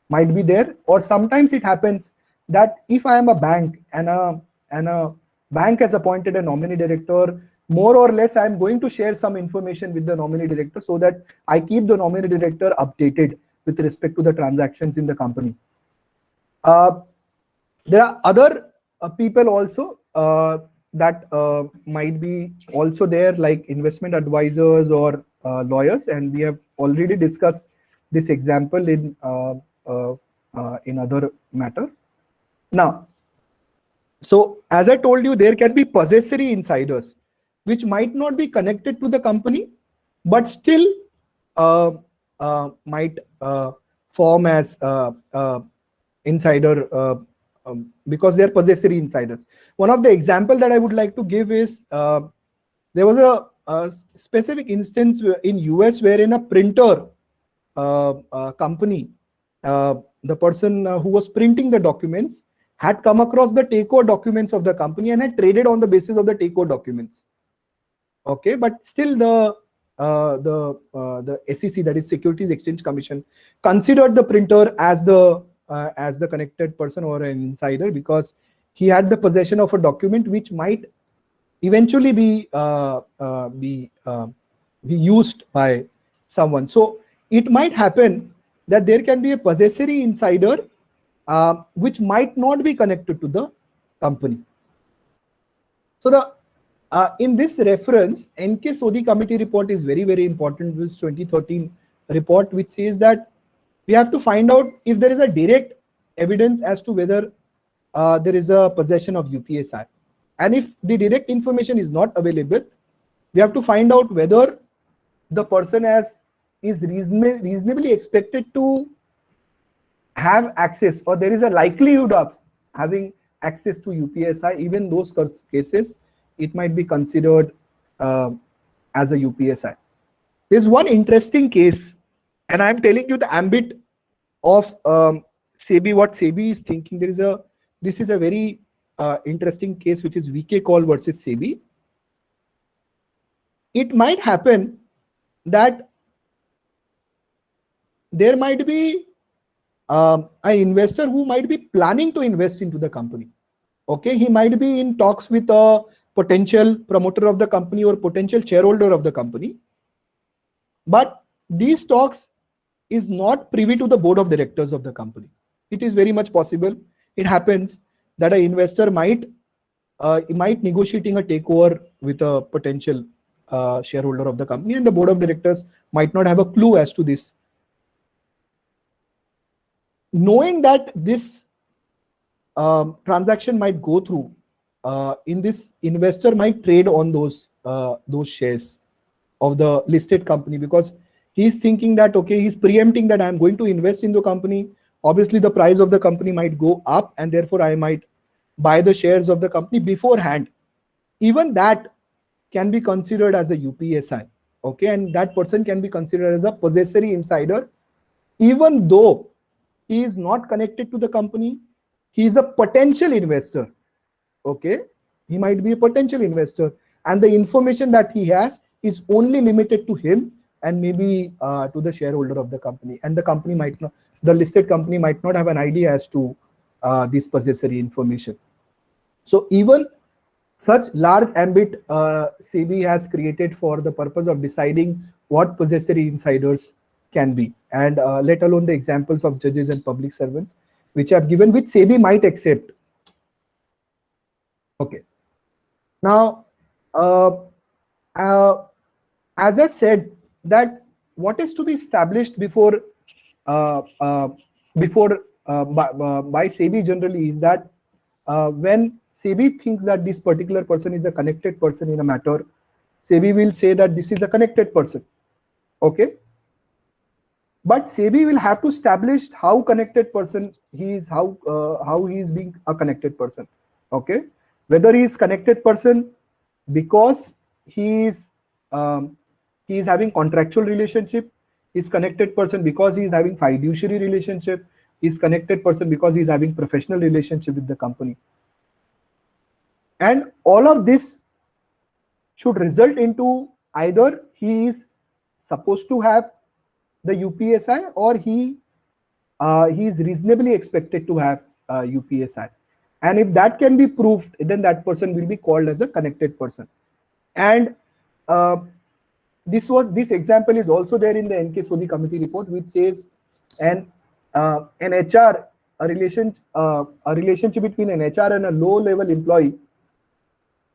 might be there, or sometimes it happens that if I am a bank and a bank has appointed a nominee director, more or less I am going to share some information with the nominee director so that I keep the nominee director updated with respect to the transactions in the company. There are other people also that might be also there, like investment advisors or lawyers, and we have already discussed this example in other matter. Now, so as I told you, there can be possessory insiders which might not be connected to the company, but still might form as insider because they are possessory insiders. One of the example that I would like to give is there was a specific instance in US wherein a printer company, the person who was printing the documents had come across the takeover documents of the company and had traded on the basis of the takeover documents. Okay, but still the SEC, that is Securities Exchange Commission, considered the printer as the connected person or an insider because he had the possession of a document which might eventually be used by someone. So it might happen that there can be a possessory insider which might not be connected to the company. So the in this reference, NK Sodhi committee report is very, very important. This 2013 report, which says that we have to find out if there is a direct evidence as to whether there is a possession of UPSI. And if the direct information is not available, we have to find out whether the person is reasonably expected to have access, or there is a likelihood of having access to UPSI. Even those cases, it might be considered as a UPSI. There's one interesting case, and I'm telling you the ambit of SEBI, what SEBI is thinking. This is a very interesting case, which is VK Call versus SEBI. It might happen that there might be an investor who might be planning to invest into the company. Okay, he might be in talks with a potential promoter of the company or potential shareholder of the company, but these talks is not privy to the board of directors of the company. It is very much possible, it happens, that an investor might negotiating a takeover with a potential shareholder of the company, and the board of directors might not have a clue as to this. Knowing that this transaction might go through, in this, investor might trade on those shares of the listed company because he's thinking that, okay, he's preempting that I'm going to invest in the company. Obviously, the price of the company might go up, and therefore I might buy the shares of the company beforehand. Even that can be considered as a UPSI. Okay, and that person can be considered as a possessory insider, even though he is not connected to the company. He is a potential investor. Okay, he might be a potential investor, and the information that he has is only limited to him and maybe to the shareholder of the company, and the company might not, the listed company might not have an idea as to this possessory information. So even such large ambit SEBI has created for the purpose of deciding what possessory insiders can be, and let alone the examples of judges and public servants which I've given, which SEBI might accept. Okay. Now, as I said, that what is to be established before by SEBI generally is that when SEBI thinks that this particular person is a connected person in a matter, SEBI will say that this is a connected person. Okay. But SEBI will have to establish how connected person he is, how he is being a connected person. Okay. Whether he is connected person because he is having contractual relationship, he is connected person because he is having fiduciary relationship, he is connected person because he is having professional relationship with the company. And all of this should result into either he is supposed to have the UPSI or he is reasonably expected to have UPSI. And if that can be proved, then that person will be called as a connected person. And this example is also there in the NK Sodhi committee report, which says an HR, a relationship between an HR and a low-level employee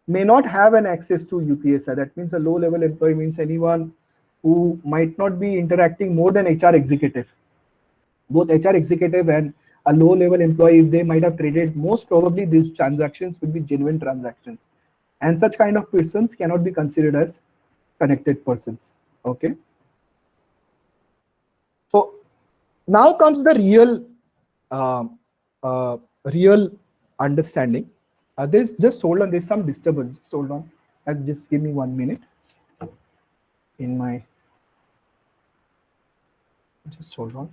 may not have an access to UPSI. That means a low-level employee means anyone who might not be interacting more than HR executive. Both HR executive and a low-level employee, if they might have traded, most probably these transactions will be genuine transactions. And such kind of persons cannot be considered as connected persons. Okay. So now comes the real understanding. This just hold on. There's some disturbance. Just hold on. Just give me 1 minute. Just hold on.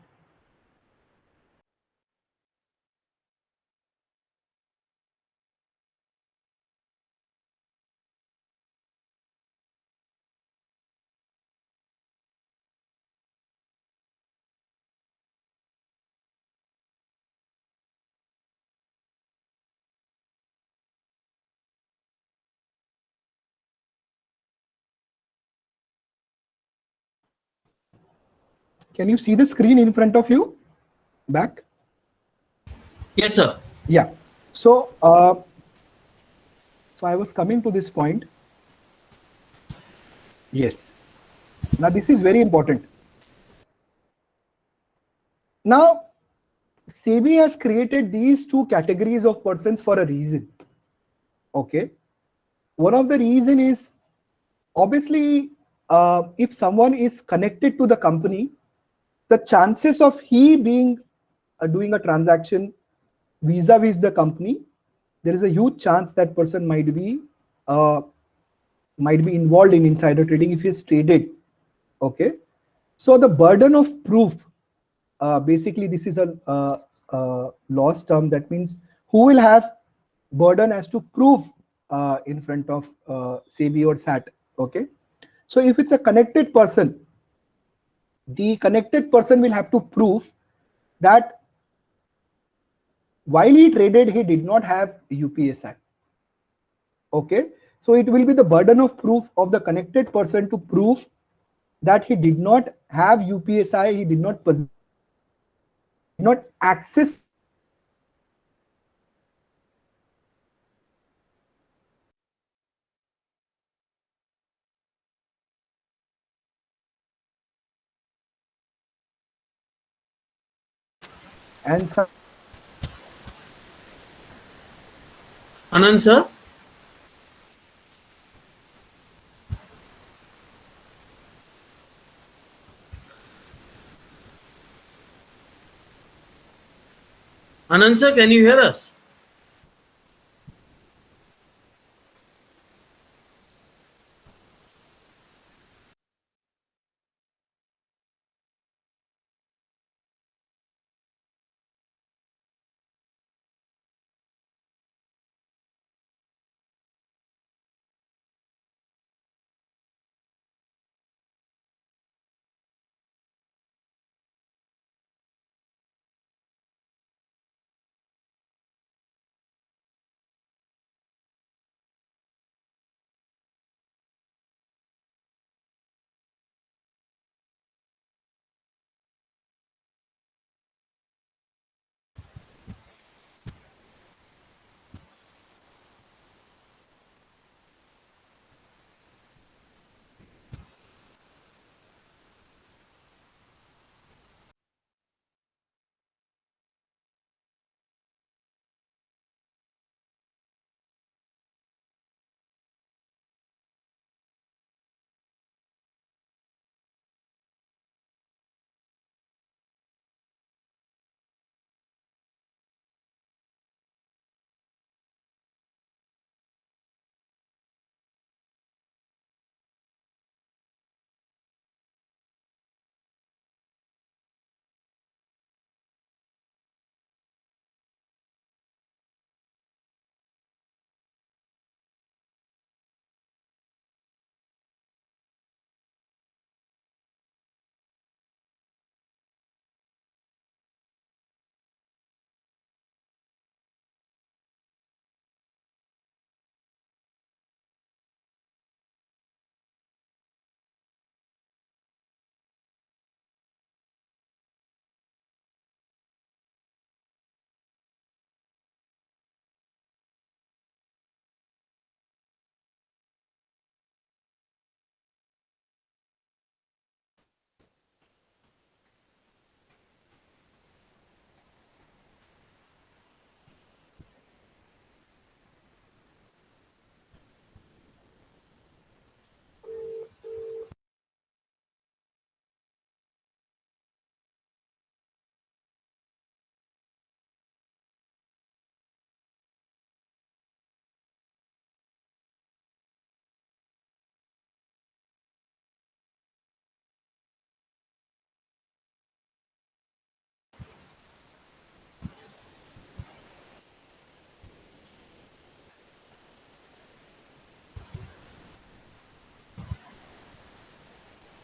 Can you see the screen in front of you? Back? Yes, sir. Yeah. So, so I was coming to this point. Yes. Now this is very important. Now, SEBI has created these two categories of persons for a reason. Okay. One of the reason is obviously if someone is connected to the company, the chances of he being doing a transaction vis-a-vis the company, there is a huge chance that person might be involved in insider trading if he is traded. Okay. So the burden of proof, basically this is a lost term. That means who will have burden as to prove in front of SEBI or SAT. Okay. So if it's a connected person, the connected person will have to prove that while he traded, he did not have UPSI. Okay. So it will be the burden of proof of the connected person to prove that he did not have UPSI, he did not possess, not access. And some Anand, sir. Anand, sir, can you hear us?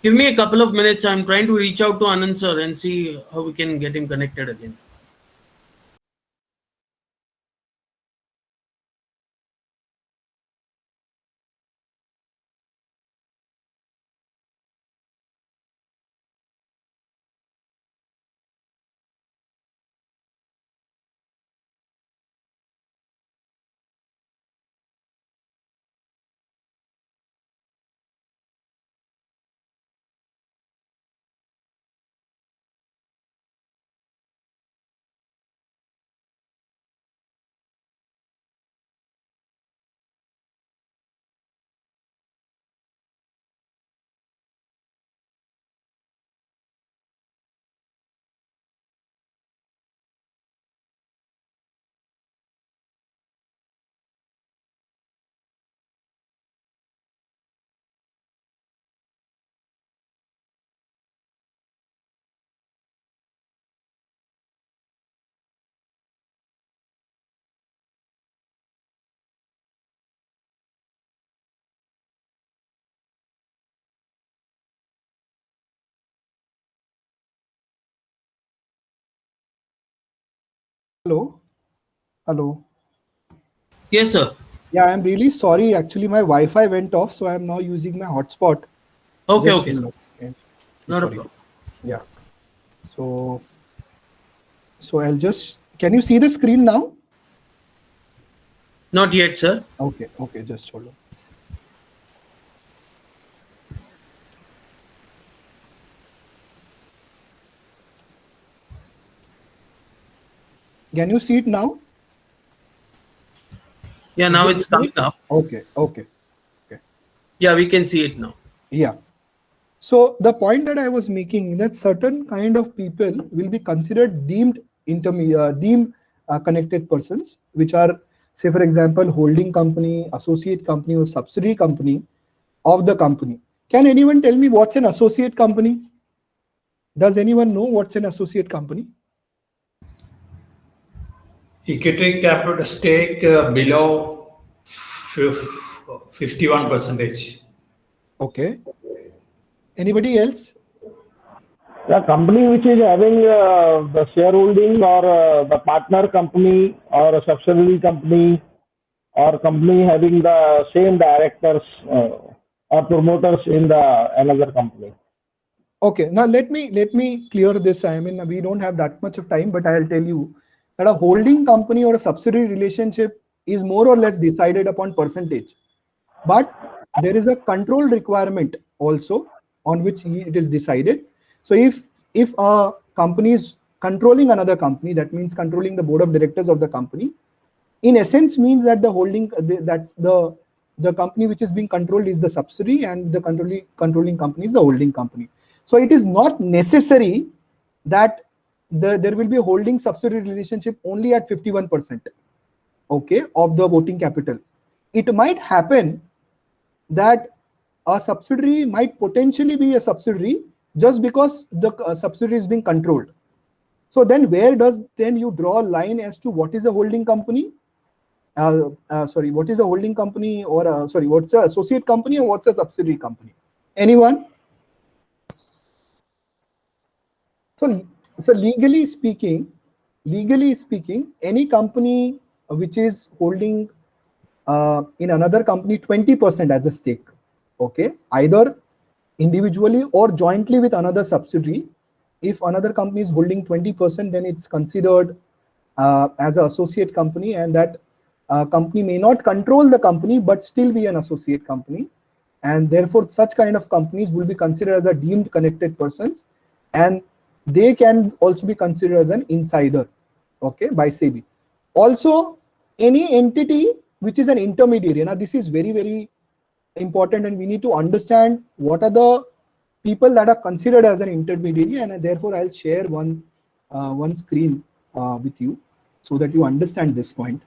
Give me a couple of minutes. I'm trying to reach out to Anand sir and see how we can get him connected again. Hello. Hello. Yes, sir. Yeah, I'm really sorry. Actually, my Wi-Fi went off, so I'm now using my hotspot. Okay, Just okay, sir. hold on. Okay. Not a Sorry. problem. Yeah. So I'll just. Can you see the screen now? Not yet, sir. Okay. Okay. Just hold on. Can you see it now? Yeah, now it's coming up. Okay. Okay. Yeah, we can see it now. Yeah. So the point that I was making, that certain kind of people will be considered deemed connected persons, which are, say for example, holding company, associate company, or subsidiary company of the company. Can anyone tell me what's an associate company? Does anyone know what's an associate company? Equity capital stake below 51%. Okay. Anybody else? The company which is having the shareholding, or the partner company, or a subsidiary company, or company having the same directors or promoters in the another company. Okay, now let me clear this. I mean, we don't have that much of time, but I'll tell you that a holding company or a subsidiary relationship is more or less decided upon percentage. But there is a control requirement also on which it is decided. So if a company is controlling another company, that means controlling the board of directors of the company, in essence means that the holding that's the company which is being controlled is the subsidiary, and the controlling company is the holding company. So it is not necessary that there will be a holding subsidiary relationship only at 51%, okay, of the voting capital. It might happen that a subsidiary might potentially be a subsidiary just because the subsidiary is being controlled. So then where does then you draw a line as to what is a holding company? What is a holding company, or what's an associate company, or what's a subsidiary company? Anyone? So legally speaking, any company which is holding in another company 20% as a stake, okay, either individually or jointly with another subsidiary. If another company is holding 20%, then it's considered as an associate company, and that company may not control the company but still be an associate company, and therefore such kind of companies will be considered as a deemed connected persons, and they can also be considered as an insider, okay, by SEBI. Also, any entity which is an intermediary. Now this is very, very important, and we need to understand what are the people that are considered as an intermediary, and therefore I'll share one screen with you so that you understand this point.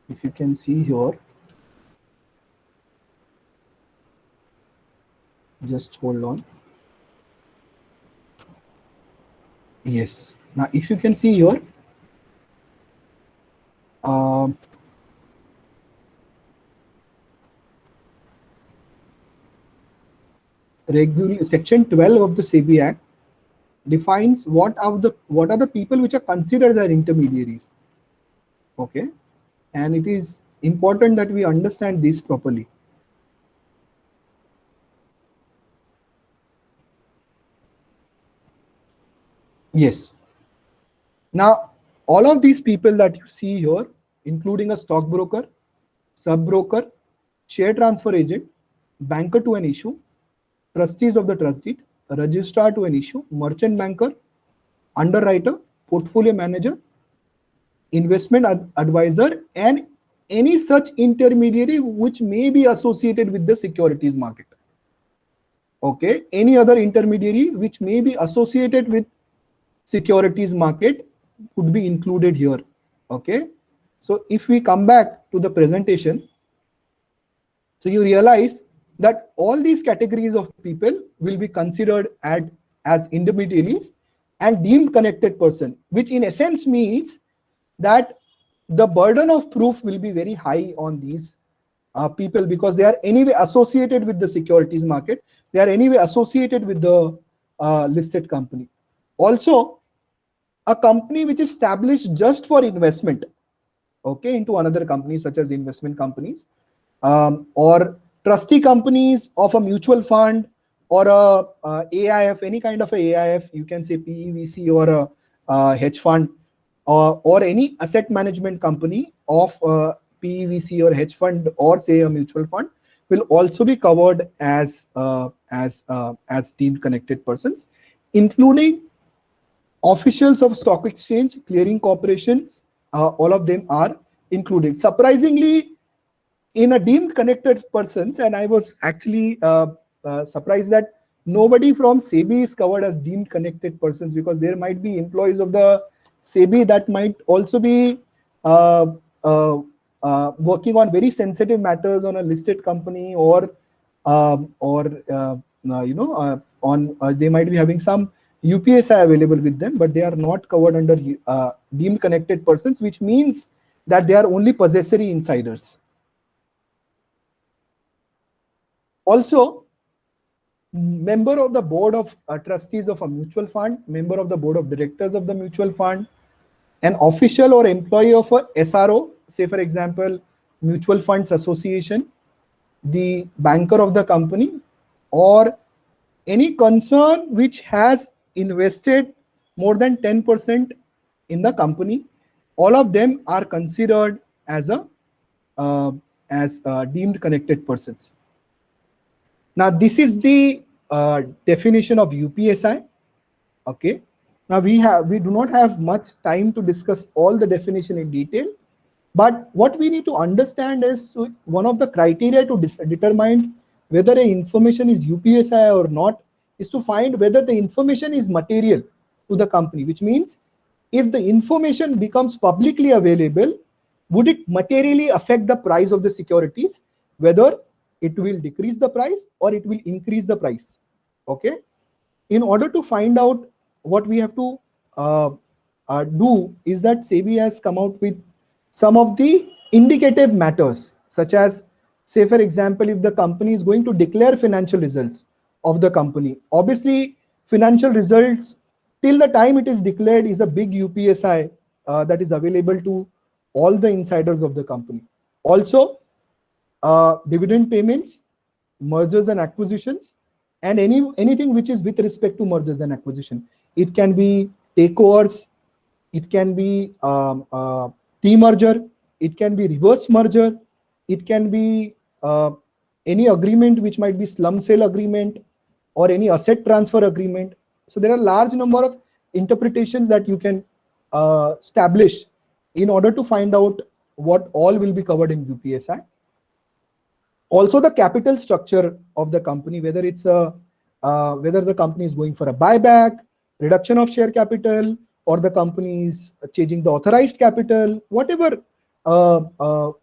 If you can see here, just hold on. Yes. Now, if you can see here, um, Section 12 of the SEBI Act defines what are the people which are considered as intermediaries. Okay, and it is important that we understand this properly. Yes. Now, all of these people that you see here, including a stockbroker, sub-broker, share transfer agent, banker to an issue, trustees of the trust deed, registrar to an issue, merchant banker, underwriter, portfolio manager, investment advisor, and any such intermediary which may be associated with the securities market. Okay, any other intermediary which may be associated with securities market would be included here. Okay, so if we come back to the presentation, so you realize that all these categories of people will be considered as intermediaries and deemed connected person, which in essence means that the burden of proof will be very high on these people, because they are anyway associated with the securities market. They are anyway associated with the listed company. Also, a company which is established just for investment, okay, into another company, such as investment companies, or trustee companies of a mutual fund, or a AIF, any kind of a AIF, you can say PEVC, or a hedge fund, or any asset management company of PEVC or hedge fund, or say a mutual fund, will also be covered as deemed connected persons, including officials of stock exchange, clearing corporations. All of them are included. Surprisingly, in a deemed connected persons, and I was actually surprised that nobody from SEBI is covered as deemed connected persons, because there might be employees of the SEBI that might also be working on very sensitive matters on a listed company, or they might be having some UPSI available with them, but they are not covered under deemed connected persons, which means that they are only possessory insiders. Also, member of the board of trustees of a mutual fund, member of the board of directors of the mutual fund, an official or employee of a SRO, say for example, Mutual Funds Association, the banker of the company, or any concern which has invested more than 10% in the company, all of them are considered as deemed connected persons. Now, this is the definition of UPSI. Okay. Now we do not have much time to discuss all the definition in detail, but what we need to understand is one of the criteria to determine whether a information is UPSI or not is to find whether the information is material to the company, which means if the information becomes publicly available, would it materially affect the price of the securities, whether it will decrease the price or it will increase the price. Okay. In order to find out, what we have to do is that SEBI has come out with some of the indicative matters, such as, say for example, if the company is going to declare financial results of the company, obviously financial results till the time it is declared is a big UPSI that is available to all the insiders of the company. Also, dividend payments, mergers and acquisitions, and anything which is with respect to mergers and acquisition. It can be takeovers, it can be demerger, it can be reverse merger, it can be any agreement which might be slum sale agreement or any asset transfer agreement. So there are large number of interpretations that you can establish in order to find out what all will be covered in UPSI. Also, the capital structure of the company, whether it's whether the company is going for a buyback, reduction of share capital, or the company is changing the authorized capital, whatever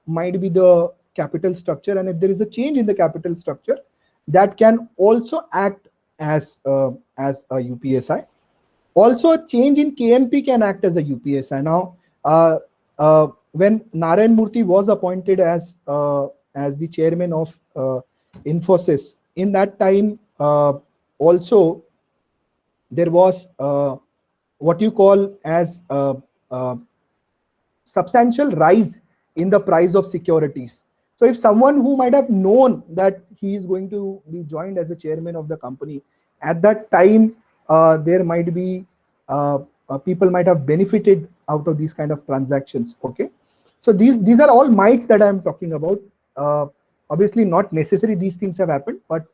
might be the capital structure, and if there is a change in the capital structure, that can also act as a UPSI. Also, a change in KMP can act as a UPSI. Now, when Narayan Murthy was appointed as the chairman of Infosys, in that time also there was what you call as substantial rise in the price of securities. So if someone who might have known that he is going to be joined as a chairman of the company, at that time there might be people might have benefited out of these kind of transactions. Okay, so these are all mites that I am talking about. Obviously not necessary these things have happened, but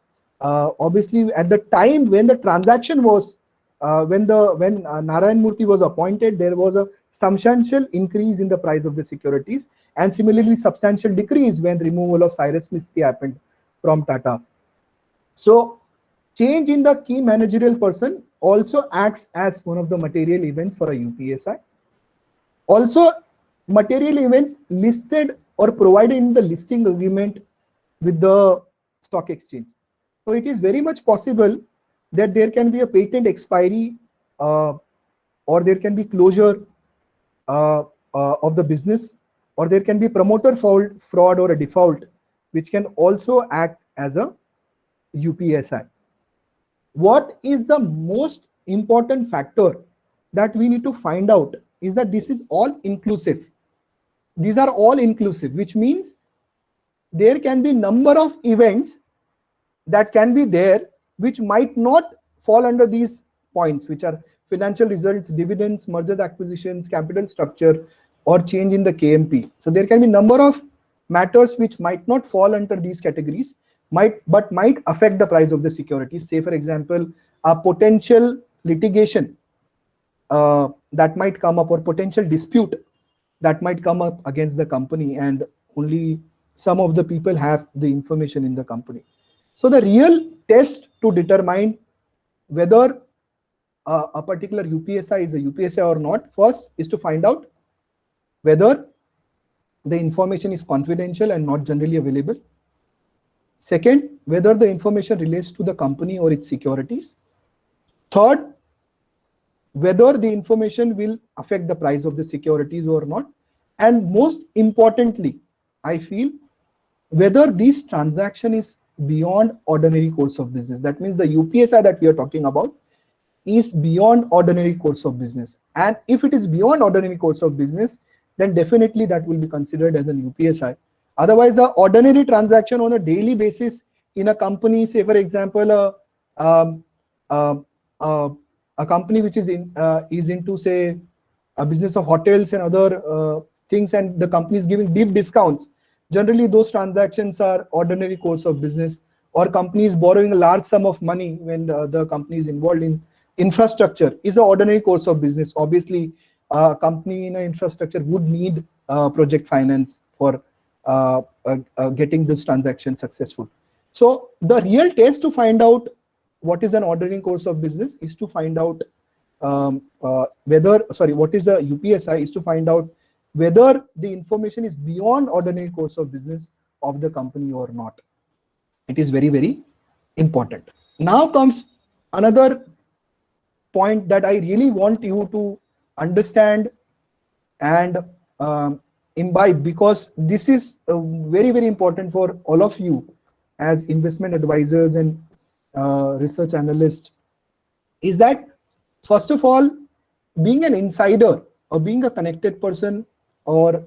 obviously at the time when the transaction was when Narayan Murthy was appointed, there was a substantial increase in the price of the securities, and similarly substantial decrease when removal of Cyrus Mistry happened from Tata. So change in the key managerial person also acts as one of the material events for a UPSI. Also, material events listed or provided in the listing agreement with the stock exchange. So it is very much possible that there can be a patent expiry or there can be closure of the business, or there can be promoter fraud or a default, which can also act as a UPSI. What is the most important factor that we need to find out is that this is all inclusive. These are all inclusive, which means there can be number of events that can be there which might not fall under these points, which are financial results, dividends, mergers, acquisitions, capital structure, or change in the KMP. So there can be number of matters which might not fall under these categories, but might affect the price of the securities. Say, for example, a potential litigation that might come up, or potential dispute that might come up against the company, and only some of the people have the information in the company. So the real test to determine whether a particular UPSI is a UPSI or not, first is to find out whether the information is confidential and not generally available. Second, whether the information relates to the company or its securities. Third, whether the information will affect the price of the securities or not. And most importantly, I feel, whether this transaction is beyond ordinary course of business. That means the UPSI that we are talking about is beyond ordinary course of business. And if it is beyond ordinary course of business, then definitely that will be considered as an UPSI. Otherwise, the ordinary transaction on a daily basis in a company, say for example, a company which is into, say, a business of hotels and other things, and the company is giving deep discounts. Generally, those transactions are ordinary course of business. Or companies borrowing a large sum of money when the company is involved in infrastructure is an ordinary course of business. Obviously, a company in infrastructure would need project finance for getting this transaction successful. So the real test to find out what is an ordinary course of business is to find out what is a UPSI is to find out whether the information is beyond ordinary course of business of the company or not. It is very, very important. Now comes another point that I really want you to understand and imbibe, because this is very, very important for all of you as investment advisors and research analysts, is that first of all, being an insider or being a connected person or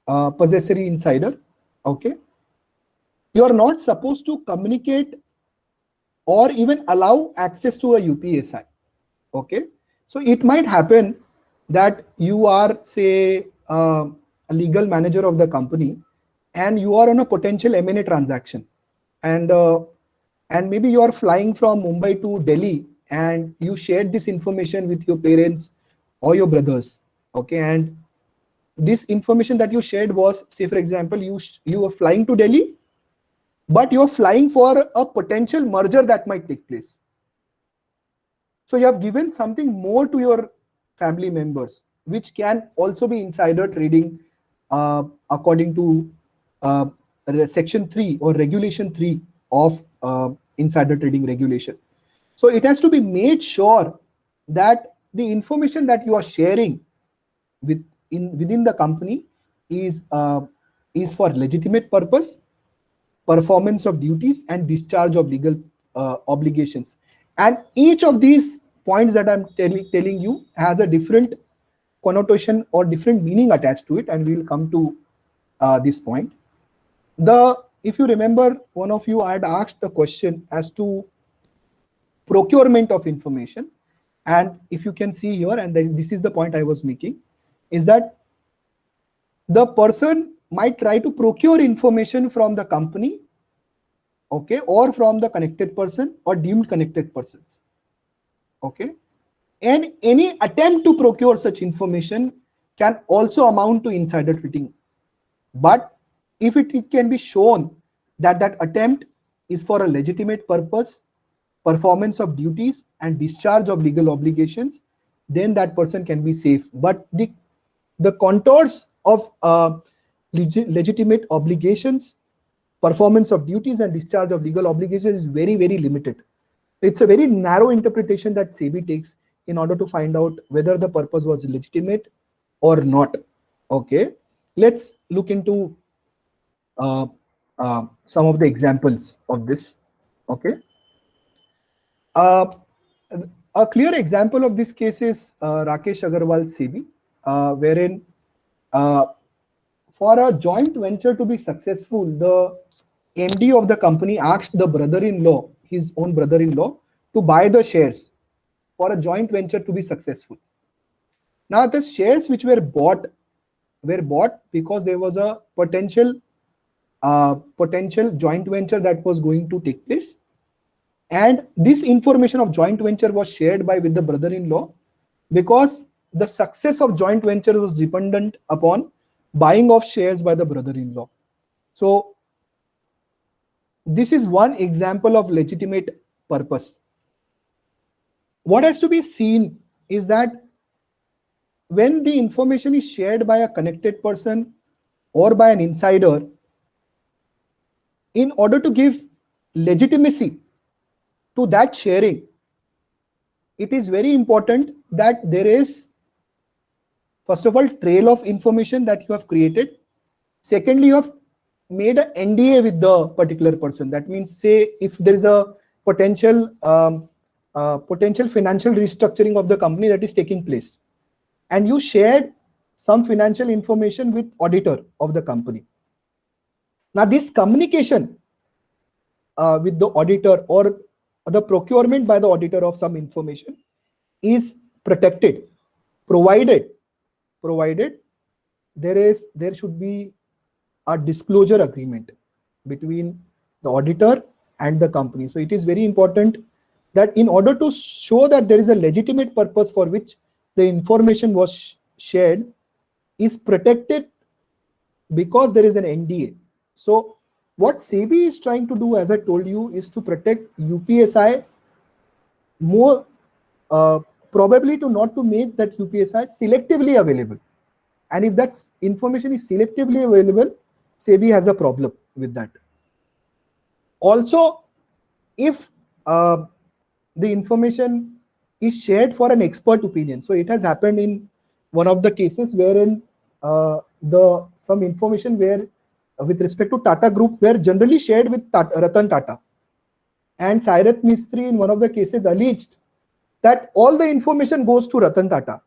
possessory insider, okay, you are not supposed to communicate or even allow access to a UPSI. Okay, so it might happen that you are, say, a legal manager of the company, and you are on a potential M&A transaction, and maybe you are flying from Mumbai to Delhi, and you shared this information with your parents or your brothers. Okay, and this information that you shared was, say for example, you were flying to Delhi, but you're flying for a potential merger that might take place. So you have given something more to your family members, which can also be insider trading according to section 3 or regulation 3 of insider trading regulation. So it has to be made sure that the information that you are sharing within the company is for legitimate purpose, performance of duties, and discharge of legal obligations. And each of these points that I'm telling you has a different connotation or different meaning attached to it, and we'll come to this point. If you remember, one of you had asked a question as to procurement of information, and if you can see here, and then this is the point I was making, is that the person might try to procure information from the company, okay, or from the connected person or deemed connected persons, okay, and any attempt to procure such information can also amount to insider trading. But if it can be shown that that attempt is for a legitimate purpose, performance of duties and discharge of legal obligations, then that person can be safe. But the contours of legitimate obligations, performance of duties and discharge of legal obligations is very, very limited. It's a very narrow interpretation that SEBI takes in order to find out whether the purpose was legitimate or not. Okay, let's look into some of the examples of this. Okay, a clear example of this case is Rakesh Agarwal SEBI, wherein for a joint venture to be successful, the MD of the company asked the brother-in-law, his own brother-in-law, to buy the shares for a joint venture to be successful. Now, the shares which were bought because there was a potential joint venture that was going to take place, and this information of joint venture was shared with the brother-in-law because the success of joint venture was dependent upon buying of shares by the brother-in-law. So this is one example of legitimate purpose. What has to be seen is that when the information is shared by a connected person or by an insider, in order to give legitimacy to that sharing, it is very important that there is, first of all, trail of information that you have created. Secondly, you have made an NDA with the particular person. That means, say, if there is a potential financial restructuring of the company that is taking place, and you shared some financial information with auditor of the company. Now, this communication with the auditor or the procurement by the auditor of some information is protected, provided there should be a disclosure agreement between the auditor and the company. So it is very important that in order to show that there is a legitimate purpose for which the information was shared is protected because there is an NDA. So what SEBI is trying to do, as I told you, is to protect UPSI more, probably not to make that UPSI selectively available. And if that information is selectively available, SEBI has a problem with that. Also, if the information is shared for an expert opinion, so it has happened in one of the cases wherein some information where with respect to Tata Group were generally shared with Ratan Tata, and Sairath Mistry in one of the cases alleged that all the information goes to Ratan Tata.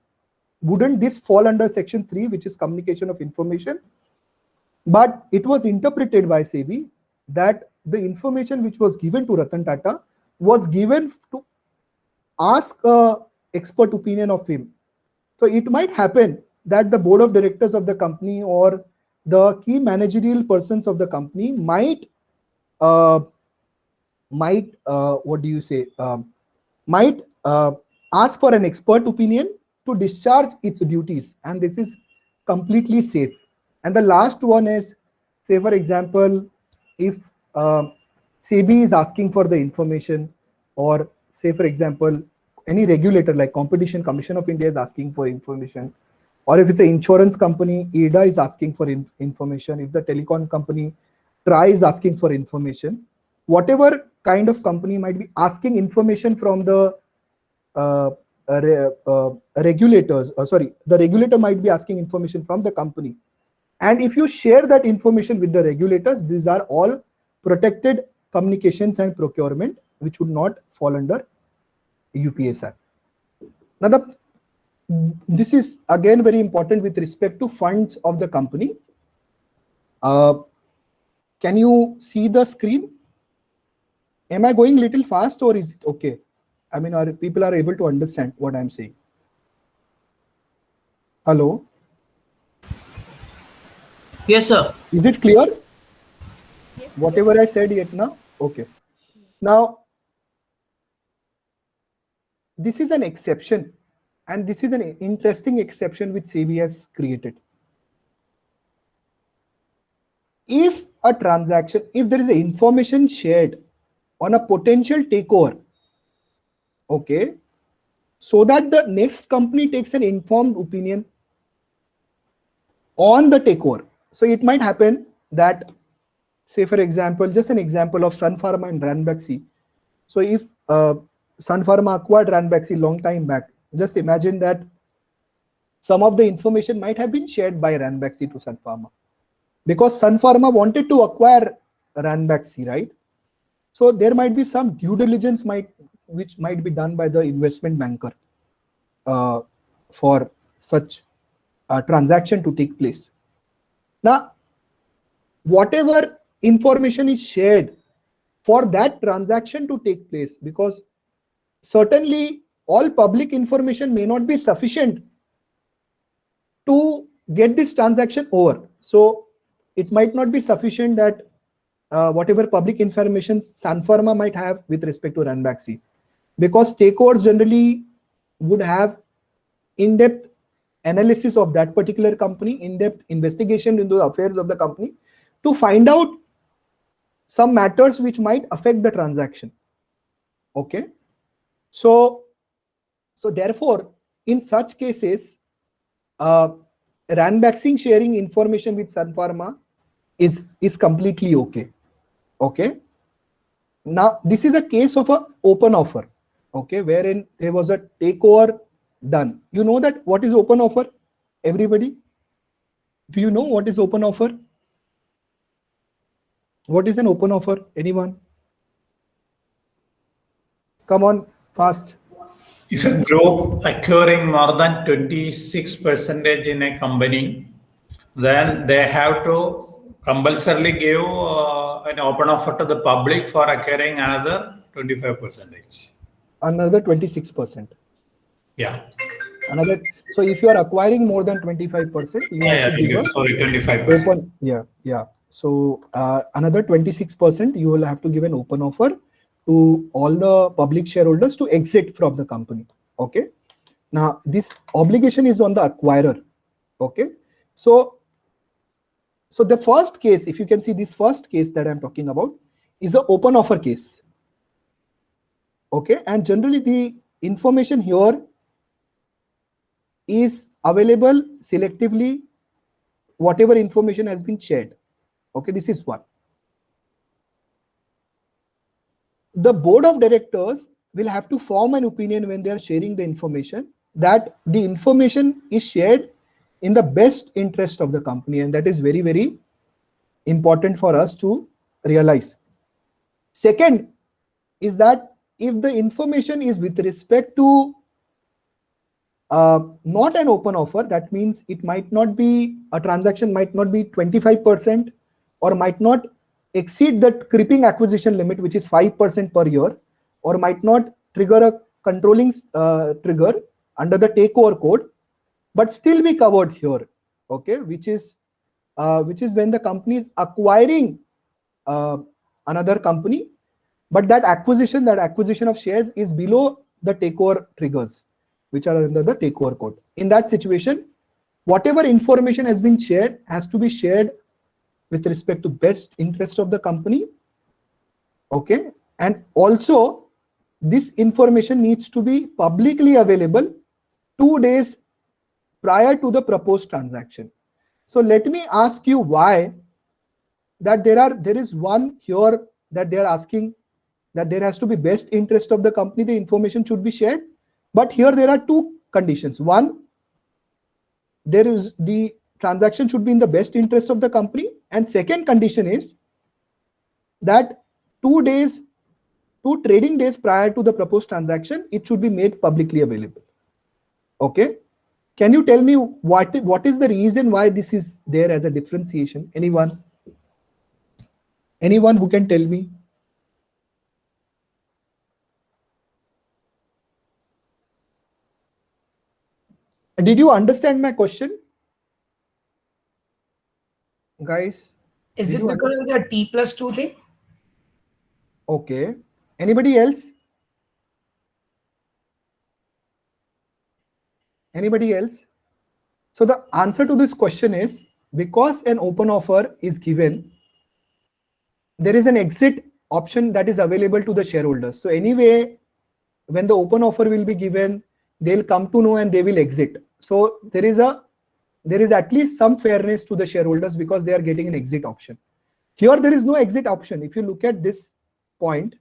Wouldn't this fall under section 3, which is communication of information? But it was interpreted by SEBI that the information which was given to Ratan Tata was given to ask expert opinion of him. So it might happen that the board of directors of the company or the key managerial persons of the company might ask for an expert opinion to discharge its duties, and this is completely safe. And the last one is, say for example, if SEBI is asking for the information, or say for example, any regulator like Competition Commission of India is asking for information, or if it's an insurance company, IRDA is asking for information, if the telecom company, TRAI is asking for information, whatever kind of company might be asking information from the regulators, the regulator might be asking information from the company. And if you share that information with the regulators, these are all protected communications and procurement which would not fall under UPS Act. Now, this is again very important with respect to funds of the company. Can you see the screen? Am I going little fast or is it okay? I mean, are people are able to understand what I'm saying? Hello? Yes, sir. Is it clear? Whatever I said yet now? Okay. Now, this is an exception, and this is an interesting exception which SEBI has created. If a transaction, if there is information shared on a potential takeover, okay, so that the next company takes an informed opinion on the takeover. So it might happen that, say for example, just an example of Sun Pharma and Ranbaxy. So if Sun Pharma acquired Ranbaxy long time back, just imagine that some of the information might have been shared by Ranbaxy to Sun Pharma, because Sun Pharma wanted to acquire Ranbaxy, right? So there might be some due diligence which might be done by the investment banker for such a transaction to take place. Now, whatever information is shared for that transaction to take place, because certainly all public information may not be sufficient to get this transaction over. So it might not be sufficient that whatever public information Sun Pharma might have with respect to Ranbaxy, because takeovers generally would have in-depth analysis of that particular company, in-depth investigation into the affairs of the company to find out some matters which might affect the transaction. Okay. So therefore, in such cases, Ranbaxy sharing information with Sun Pharma is completely okay. Okay. Now, this is a case of an open offer, okay, wherein there was a takeover done. You know that what is open offer? Everybody? Do you know what is open offer? What is an open offer? Anyone? Come on, fast. If a group acquiring more than 26% in a company, then they have to compulsorily give an open offer to the public for acquiring another 25%. Another 26%. Yeah. Another. So if you are acquiring more than 25%, you have to give 25%. open. Yeah. So another 26%, you will have to give an open offer to all the public shareholders to exit from the company. Okay. Now this obligation is on the acquirer. Okay. So the first case, if you can see this first case that I'm talking about, is an open offer case. Okay. And generally the information here is available selectively, whatever information has been shared. Okay, this is one. The board of directors will have to form an opinion when they are sharing the information that the information is shared in the best interest of the company, and that is very, very important for us to realize. Second is that if the information is with respect to not an open offer, that means it might not be, a transaction might not be 25% or might not exceed the creeping acquisition limit, which is 5% per year, or might not trigger a controlling trigger under the takeover code, but still be covered here. Okay, which is when the company is acquiring another company, but that acquisition of shares is below the takeover triggers, which are under the takeover code. In that situation, whatever information has been shared has to be shared with respect to best interest of the company. Okay. And also this information needs to be publicly available 2 days prior to the proposed transaction. So let me ask you why that there is one here that they are asking that there has to be best interest of the company, the information should be shared. But here there are two conditions. One, there is the transaction should be in the best interest of the company. And second condition is that 2 days 2 trading days prior to the proposed transaction, it should be made publicly available. Okay. Can you tell me what is the reason why this is there as a differentiation? Anyone? Anyone who can tell me? Did you understand my question? Guys? Is Did it you because of the T+2 thing? Okay. Anybody else? Anybody else? So the answer to this question is, because an open offer is given, there is an exit option that is available to the shareholders. So anyway, when the open offer will be given, they'll come to know and they will exit. So there is at least some fairness to the shareholders because they are getting an exit option. Here there is no exit option. If you look at this point,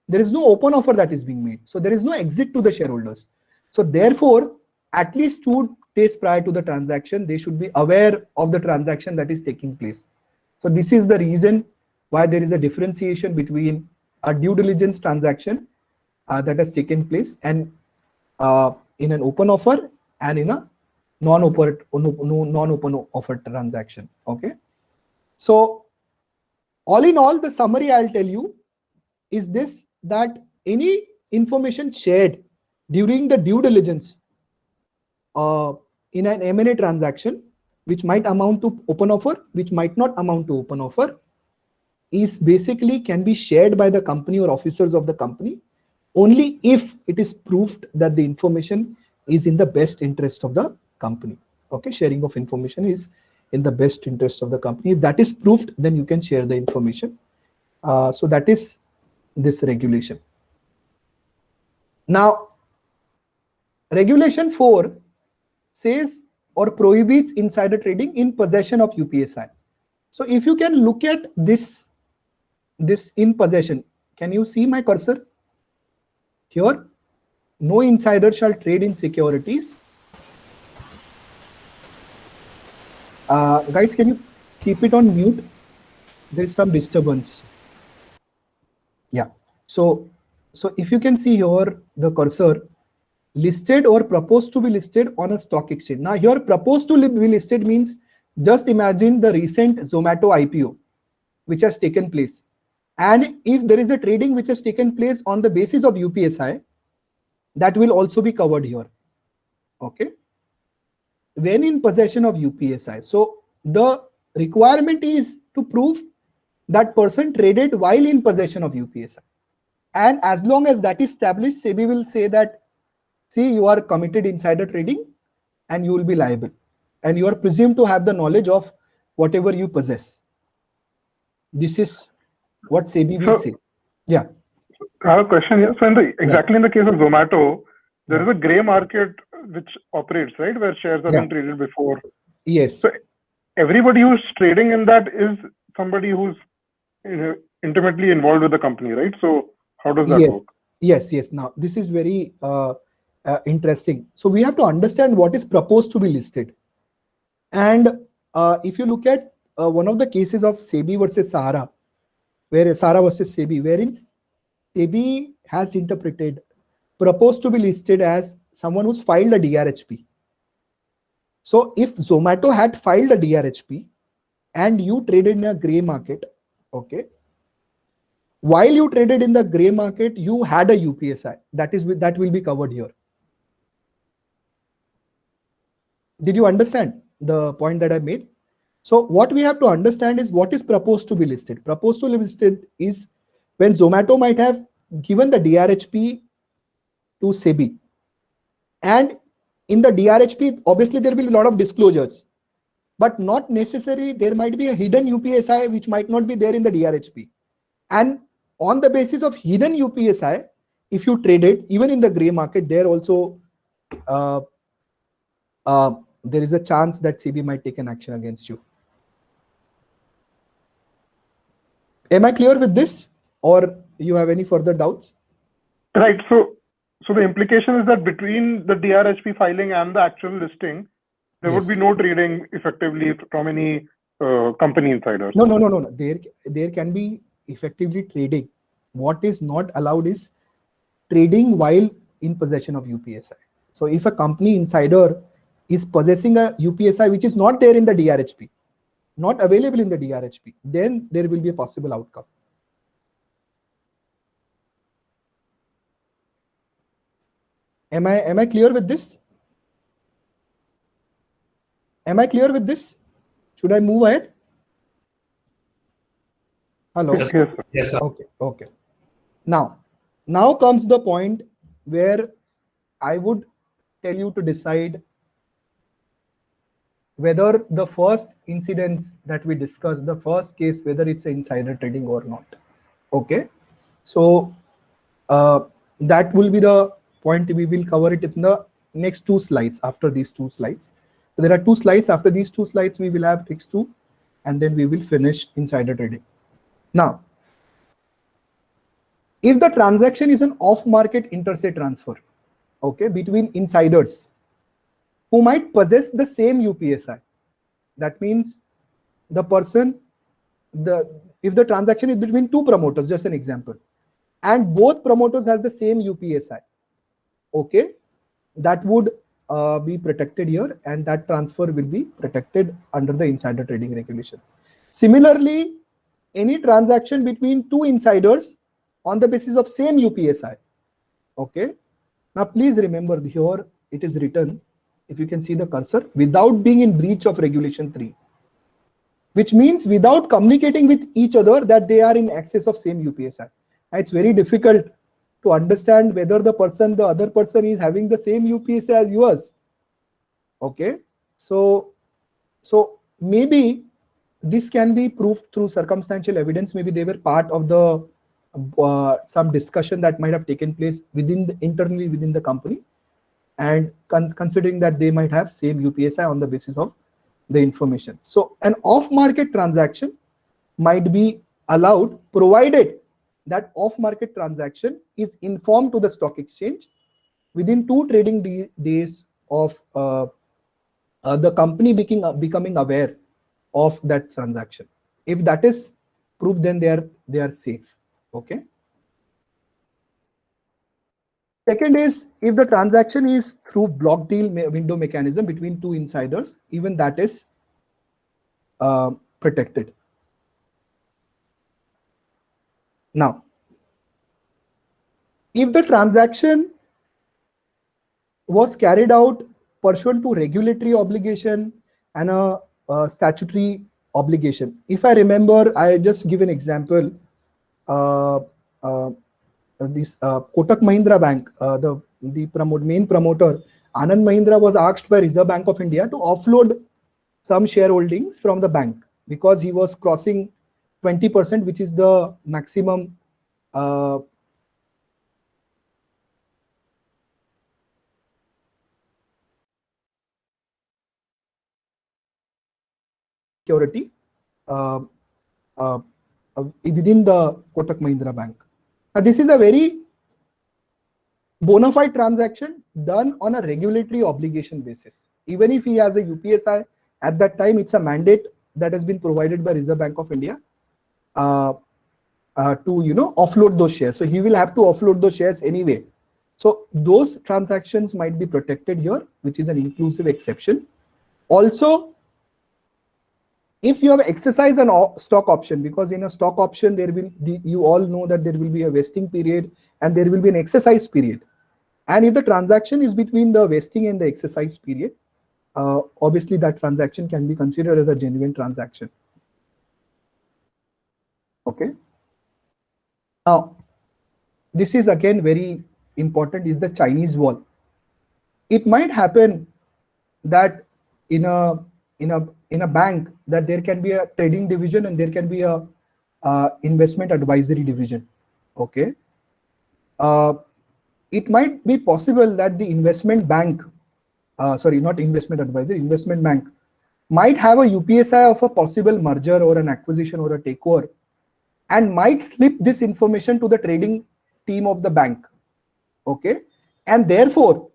there is no open offer that is being made. So there is no exit to the shareholders. So therefore, at least 2 days prior to the transaction, they should be aware of the transaction that is taking place. So this is the reason why there is a differentiation between a due diligence transaction that has taken place and in an open offer and in a non-open offer transaction. Okay. So all in all, the summary I'll tell you is this, that any information shared during the due diligence in an M&A transaction, which might amount to open offer, which might not amount to open offer, is basically can be shared by the company or officers of the company only if it is proved that the information is in the best interest of the company. Okay, sharing of information is in the best interest of the company. If that is proved, then you can share the information. So that is this regulation. Now, regulation 4 says or prohibits insider trading in possession of UPSI. So if you can look at this in possession, can you see my cursor? Here, no insider shall trade in securities. Guys, can you keep it on mute? There is some disturbance. Yeah. So if you can see here the cursor, listed or proposed to be listed on a stock exchange. Now here proposed to be listed means, just imagine the recent Zomato IPO which has taken place. And if there is a trading which has taken place on the basis of UPSI, that will also be covered here. Okay. When in possession of UPSI. So the requirement is to prove that person traded while in possession of UPSI. And as long as that is established, SEBI will say that, see, you are committed insider trading and you will be liable. And you are presumed to have the knowledge of whatever you possess. This is what SEBI will say. Yeah. I have a question here. So in the case of Zomato, there is a gray market which operates, right, where shares have been traded before. Yes. So everybody who's trading in that is somebody who's intimately involved with the company, right? So how does that work? Yes. Now this is very interesting. So we have to understand what is proposed to be listed. And if you look at one of the cases of SEBI versus Sahara, where Sahara versus SEBI, wherein SEBI has interpreted proposed to be listed as someone who's filed a DRHP. So if Zomato had filed a DRHP and you traded in a gray market, okay, while you traded in the gray market, you had a UPSI. That will be covered here. Did you understand the point that I made? So what we have to understand is what is proposed to be listed. Proposed to be listed is when Zomato might have given the DRHP to SEBI. And in the DRHP, obviously there will be a lot of disclosures, but not necessarily there might be a hidden UPSI which might not be there in the DRHP. And on the basis of hidden UPSI, if you traded even in the gray market, there also there is a chance that SEBI might take an action against you. Am I clear with this, or you have any further doubts? Right. So the implication is that between the DRHP filing and the actual listing, there would be no trading effectively from any company insiders. No. There can be effectively trading, What is not allowed is trading while in possession of UPSI. So if a company insider is possessing a UPSI which is not there in the DRHP, not available in the DRHP, then there will be a possible outcome. Am I clear with this? Am I clear with this? Should I move ahead? Hello. Yes, Yes, sir. yes, sir. Okay. Now comes the point where I would tell you to decide whether the first incidents that we discussed, the first case, whether it's insider trading or not. Okay. So that will be the point. We will cover it in the next 2 slides after these 2 slides. So there are 2 slides. After these 2 slides, we will have next 2, and then we will finish insider trading. Now, if the transaction is an off-market inter-se transfer, okay, between insiders who might possess the same UPSI, that means the person, if the transaction is between 2 promoters, just an example, and both promoters has the same UPSI, okay, that would be protected here, and that transfer will be protected under the insider trading regulation. Similarly, any transaction between 2 insiders on the basis of same UPSI, okay. Now please remember, here it is written, if you can see the cursor, without being in breach of regulation 3, which means without communicating with each other that they are in excess of same UPSI. It's very difficult to understand whether the other person is having the same UPSI as yours. Okay, so maybe this can be proved through circumstantial evidence. Maybe they were part of the some discussion that might have taken place internally within the company, and considering that they might have same UPSI on the basis of the information. So an off-market transaction might be allowed, provided that off-market transaction is informed to the stock exchange within 2 trading days of the company becoming aware of that transaction. If that is proved, then they are safe. Okay. Second is, if the transaction is through block deal window mechanism between 2 insiders, even that is protected. Now, if the transaction was carried out pursuant to regulatory obligation and a statutory obligation, if I remember, I just give an example. This Kotak Mahindra Bank, the main promoter, Anand Mahindra, was asked by Reserve Bank of India to offload some shareholdings from the bank because he was crossing 20%, which is the maximum security within the Kotak Mahindra Bank. Now, this is a very bona fide transaction done on a regulatory obligation basis. Even if he has a UPSI, at that time, it's a mandate that has been provided by Reserve Bank of India to offload those shares. So he will have to offload those shares anyway. So those transactions might be protected here, which is an inclusive exception. Also, if you have exercised an stock option, because in a stock option, you all know that there will be a vesting period and there will be an exercise period. And if the transaction is between the vesting and the exercise period, obviously that transaction can be considered as a genuine transaction. Okay. Now, this is again very important, is the Chinese wall. It might happen that in a bank that there can be a trading division and there can be a investment advisory division. Okay. It might be possible that the investment bank, investment bank might have a UPSI of a possible merger or an acquisition or a takeover, and might slip this information to the trading team of the bank. Okay. And therefore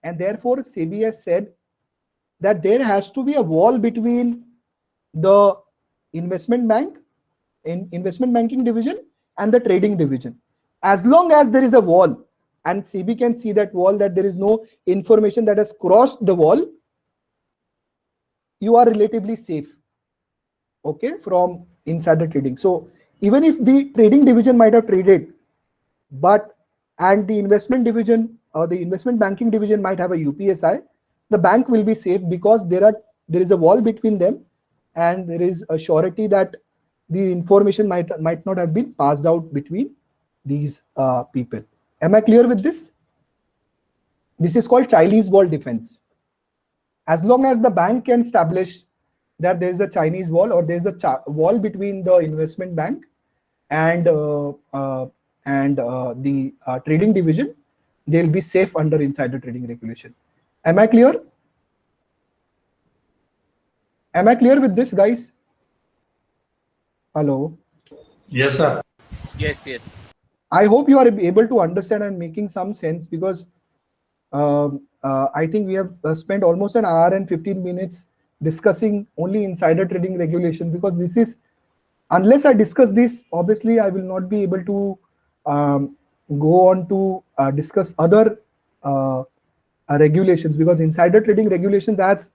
SEBI has said that there has to be a wall between the investment banking division and the trading division. As long as there is a wall and SEBI can see that wall, that there is no information that has crossed the wall, you are relatively safe, okay, from insider trading. So even if the trading division might have traded, and the investment division or the investment banking division might have a UPSI, the bank will be safe because there is a wall between them, and there is a surety that the information might not have been passed out between these people. Am I clear with this? This is called Chinese wall defense. As long as the bank can establish that there is a Chinese wall, or there is a wall between the investment bank and the trading division, they'll be safe under insider trading regulation. Am I clear? Am I clear with this, guys? Hello. Yes, sir. Yes, yes. I hope you are able to understand and making some sense, because I think we have spent almost an hour and 15 minutes discussing only insider trading regulation, because this is, unless I discuss this, obviously I will not be able to go on to discuss other regulations, because insider trading regulations as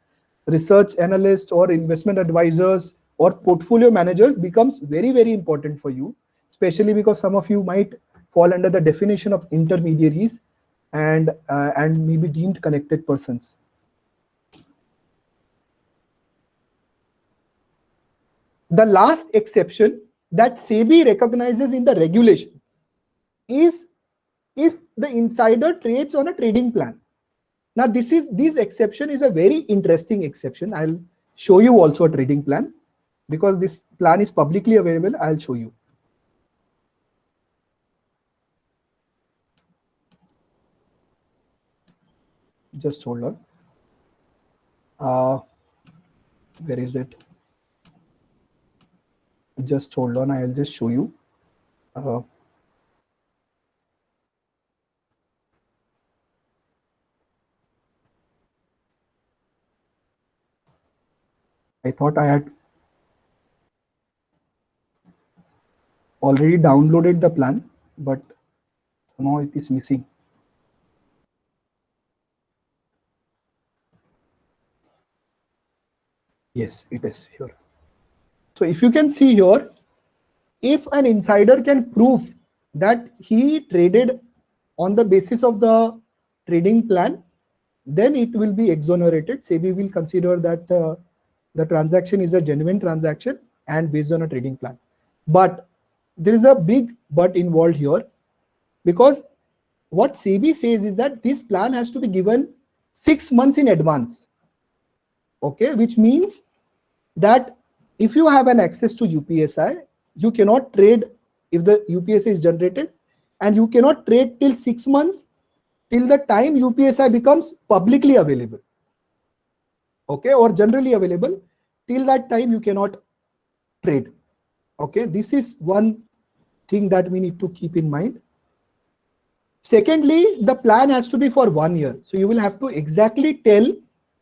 research analysts or investment advisors or portfolio managers becomes very, very important for you, especially because some of you might fall under the definition of intermediaries and maybe deemed connected persons. The last exception that SEBI recognizes in the regulation is if the insider trades on a trading plan. Now, this exception is a very interesting exception. I'll show you also a trading plan, because this plan is publicly available. I'll show you. Just hold on. Where is it? Just hold on. I'll just show you. I thought I had already downloaded the plan, but now it is missing. Yes, it is here. So if you can see here, if an insider can prove that he traded on the basis of the trading plan, then it will be exonerated. SEBI will consider that the transaction is a genuine transaction and based on a trading plan. But there is a big but involved here, because what SEBI says is that this plan has to be given 6 months in advance. Okay, which means that if you have an access to UPSI, you cannot trade if the UPSI is generated, and you cannot trade till 6 months till the time UPSI becomes publicly available. Okay, or generally available. Till that time you cannot trade. Okay, this is one thing that we need to keep in mind. Secondly, the plan has to be for 1 year. So you will have to exactly tell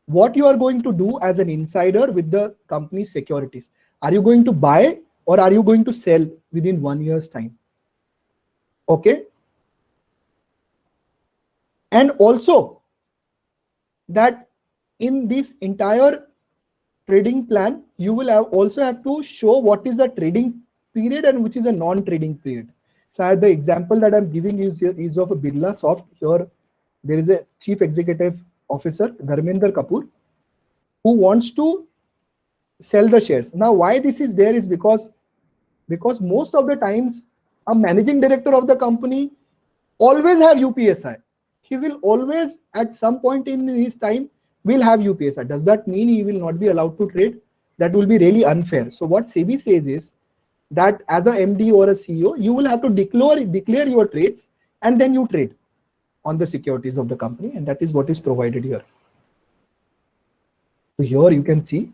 what you are going to do as an insider with the company's securities. Are you going to buy or are you going to sell within 1 year's time? Okay. And also that in this entire trading plan, you will also have to show what is the trading period and which is a non-trading period. So the example that I'm giving you here is of a Birlasoft. Here there is a chief executive officer, Dharmender Kapoor, who wants to sell the shares. Now, why this is there is because most of the times a managing director of the company always have UPSI. He will always at some point in his time will have UPSI. Does that mean he will not be allowed to trade? That will be really unfair. So what SEBI says is that as a MD or a CEO, you will have to declare your trades and then you trade on the securities of the company, and that is what is provided here. So here you can see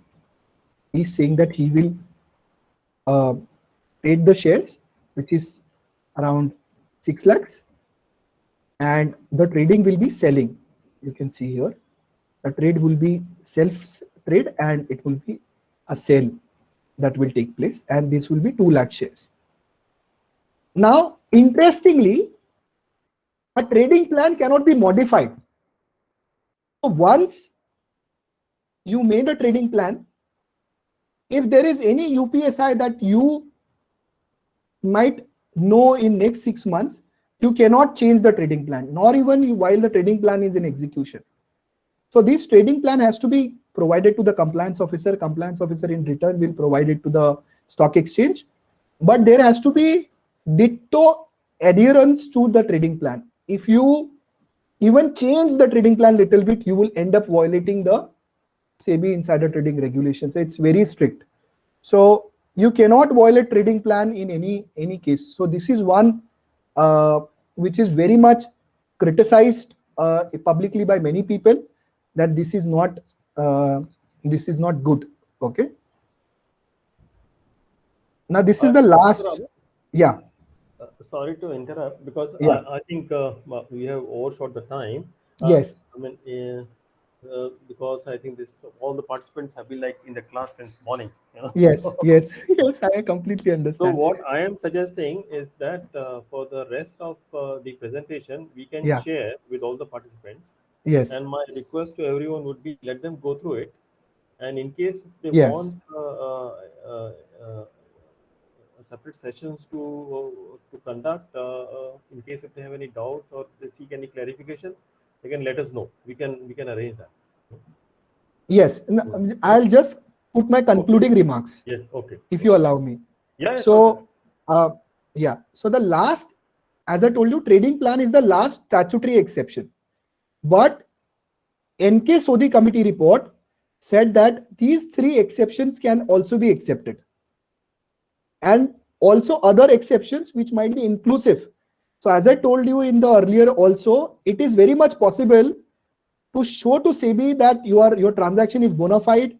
he's saying that he will trade the shares, which is around 6 lakhs, and the trading will be selling. You can see here the trade will be self trade and it will be a sale that will take place, and this will be 2 lakh shares. Now, interestingly, a trading plan cannot be modified. So once you made a trading plan, if there is any UPSI that you might know in next 6 months, you cannot change the trading plan, nor even while the trading plan is in execution. So this trading plan has to be provided to the compliance officer. Compliance officer in return will provide it to the stock exchange. But there has to be ditto adherence to the trading plan. If you even change the trading plan little bit, you will end up violating the SEBI insider trading regulations. It's very strict. So you cannot violate trading plan in any case. So this is one which is very much criticized publicly by many people, that this is not good. Okay. Now this is the last. Yeah. Sorry to interrupt, because Yeah. I think we have overshot the time. Yes. I mean, because I think all the participants have been like in the class since morning. You know? Yes. So, Yes. Yes. I completely so understand. what I am suggesting is that for the rest of the presentation, we can Yeah. share with all the participants. Yes. And my request to everyone would be, let them go through it. And in case they Yes. want separate sessions to conduct, in case if they have any doubts or they seek any clarification, they can let us know. We can arrange that. Yes. I'll just put my concluding remarks. Yes. Okay. If you allow me. Yeah. So, yeah. So the last, as I told you, trading plan is the last statutory exception. But NK Sodhi committee report said that these 3 exceptions can also be accepted. And also other exceptions which might be inclusive. So as I told you in the earlier also, it is very much possible to show to SEBI that your transaction is bona fide.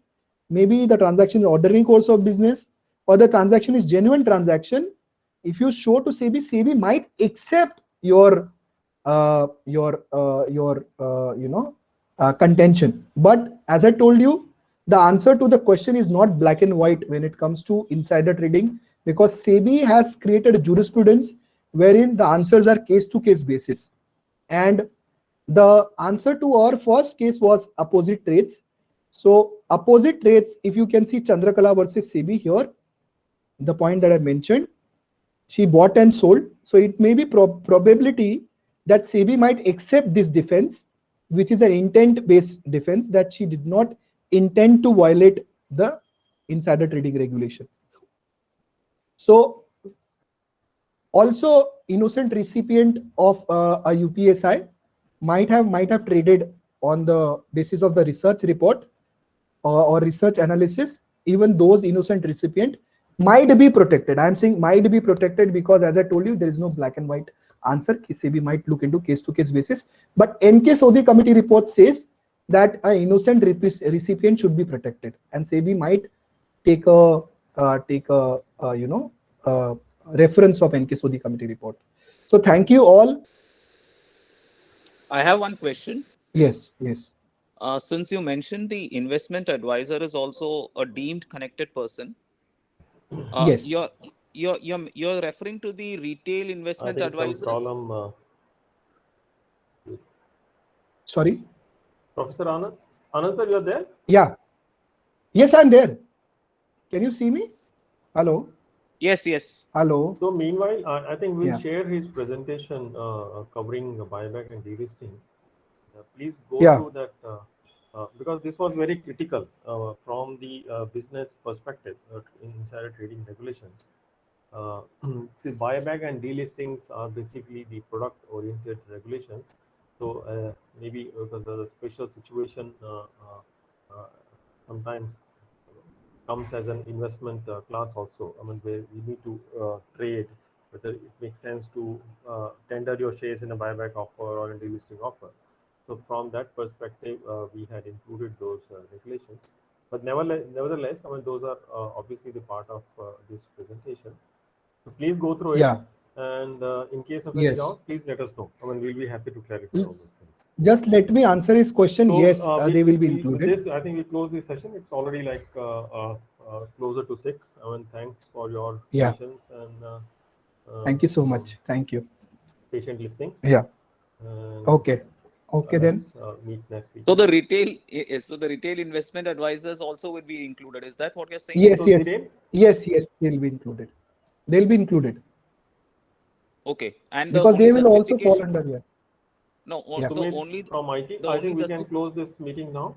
Maybe the transaction is ordinary course of business, or the transaction is genuine transaction. If you show to SEBI, SEBI might accept your contention. But as I told you, the answer to the question is not black and white when it comes to insider trading, because SEBI has created a jurisprudence wherein the answers are case-to-case basis. And the answer to our first case was opposite trades. So opposite trades, if you can see Chandrakala versus SEBI here, the point that I mentioned, she bought and sold. So it may be probability that SEBI might accept this defense, which is an intent-based defense, that she did not intend to violate the insider trading regulation. So also innocent recipient of a UPSI might have traded on the basis of the research report or research analysis. Even those innocent recipient might be protected. I am saying might be protected because, as I told you, there is no black and white answer. SEBI might look into case-to-case basis. But NK Sodhi committee report says that an innocent recipient should be protected, and SEBI might take a reference of NK Sodhi committee report. So thank you all. I have one question. Yes. Since you mentioned the investment advisor is also a deemed connected person, Yes. you're referring to the retail investment I think advisors. some problem. Sorry. Professor Anand. Anand sir, you are there? Yeah. Yes, I'm there. Can you see me? Hello. Yes. Hello. So meanwhile, I think we'll Yeah. share his presentation covering buyback and delisting. Please go Yeah. through that because this was very critical from the business perspective in insider trading regulations. See, buyback and delistings are basically the product-oriented regulations. So maybe because of the special situation sometimes comes as an investment class also. I mean, where you need to trade, whether it makes sense to tender your shares in a buyback offer or a delisting offer. So from that perspective, we had included those regulations. But nevertheless, I mean, those are obviously the part of this presentation. So please go through it. Yeah. And in case of any Yes. doubt, please let us know. I mean, we'll be happy to clarify all those things. Just let me answer his question. So, Yes, they will be included. With this, I think we close the session. It's already like closer to 6. I mean, thanks for your Yeah. patience and Thank you so much. Thank you. Patient listening. Yeah. And, Okay. Okay then. let's, meet next week. So the retail investment advisors also would be included. Is that what you're saying? Yes, So yes, Dhiren? yes, yes. They'll be included. They'll be included Okay. And because the they only will also fall justification- under here. No, Yeah. so Sumit only from IT. the I only think we can justi- close this meeting now.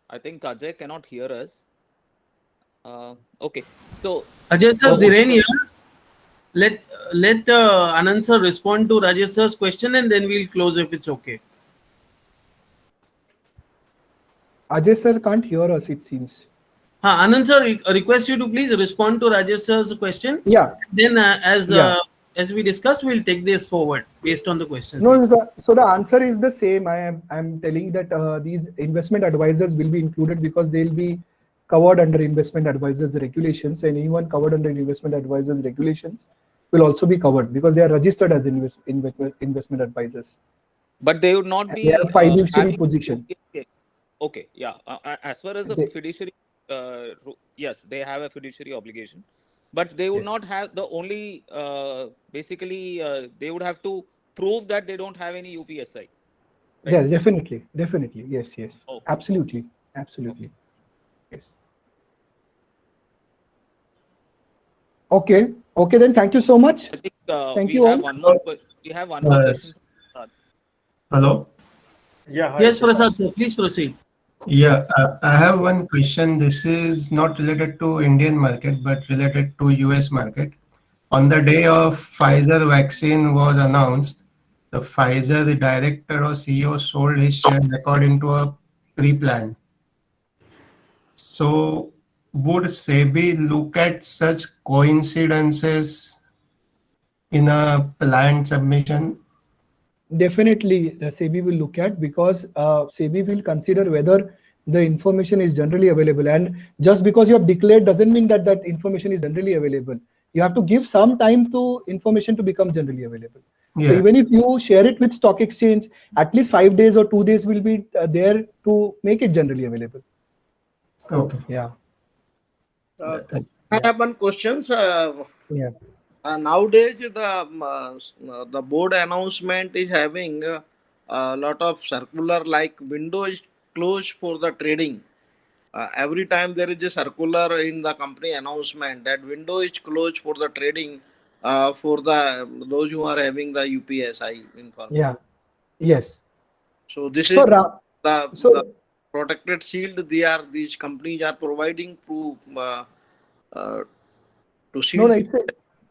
I think Ajay cannot hear us. Okay. So Ajay sir, Okay. Dhiren here. Let Anand sir respond to Rajesh sir's question and then we'll close if it's okay. Ajay sir can't hear us, it seems. Anand sir, request you to please respond to Rajesh sir's question. Yeah. Then Yeah. as we discussed, we'll take this forward based on the questions. No, so the answer is the same. I'm telling that these investment advisors will be included because they'll be covered under investment advisors regulations, and anyone covered under investment advisors regulations will also be covered because they are registered as investment advisors. but they would not And be they have fiduciary having position. Okay, yeah. As far as a They- fiduciary, yes, they have a fiduciary obligation, but they would Yes. not have the only. Basically, they would have to prove that they don't have any UPSI. Right? Yeah, definitely. Yes, yes. Okay. Absolutely. Yes. Okay. Okay, then thank you so much. I think Thank we you have all. one more. We have one more question. Hello. Yeah. Hi, Yes, sir. Prasad sir, please proceed. Yeah, I have one question. This is not related to Indian market, but related to US market. On the day of Pfizer vaccine was announced, the Pfizer director or CEO sold his shares according to a pre-plan. So would SEBI look at such coincidences in a planned submission? Definitely, the SEBI will look at because SEBI will consider whether the information is generally available. And just because you have declared doesn't mean that that information is generally available. You have to give some time to information to become generally available. So Yeah. even if you share it with stock exchange, at least 5 days or 2 days will be there to make it generally available. Okay. Yeah. I have one question. Yeah. Nowadays, the board announcement is having a lot of circular, like window is closed for the trading. Every time there is a circular in the company announcement that window is closed for the trading for those who are having the UPSI information. Yeah. Yes. So this So, is the so protected shield. These companies are providing to shield. no, it's a,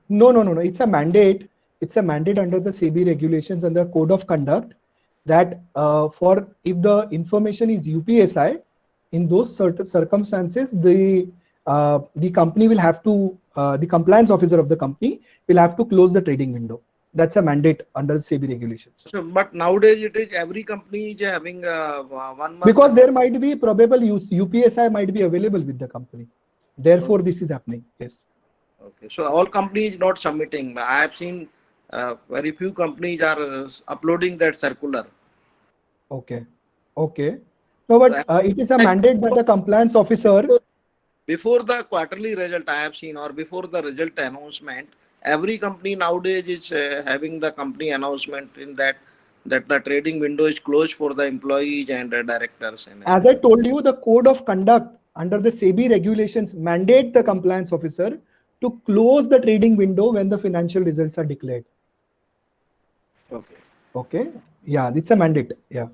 no. It's a mandate. It's a mandate under the SEBI regulations and the code of conduct that for if the information is UPSI, in those certain circumstances, the company will have to the compliance officer of the company will have to close the trading window. That's a mandate under the SEBI regulations. So, but nowadays it is every company is having 1 month. Because there might be probable UPSI might be available with the company. Therefore, this is happening. Yes. Okay. So all companies not submitting. I have seen very few companies are uploading that circular. Okay. Okay. No, but it is a mandate that the compliance officer. Before the quarterly result, I have seen, or before the result announcement, every company nowadays is having the company announcement in that the trading window is closed for the employees and the directors. As I told you, the code of conduct under the SEBI regulations mandate the compliance officer to close the trading window when the financial results are declared. Okay. Okay. Yeah, it's a mandate. Yeah.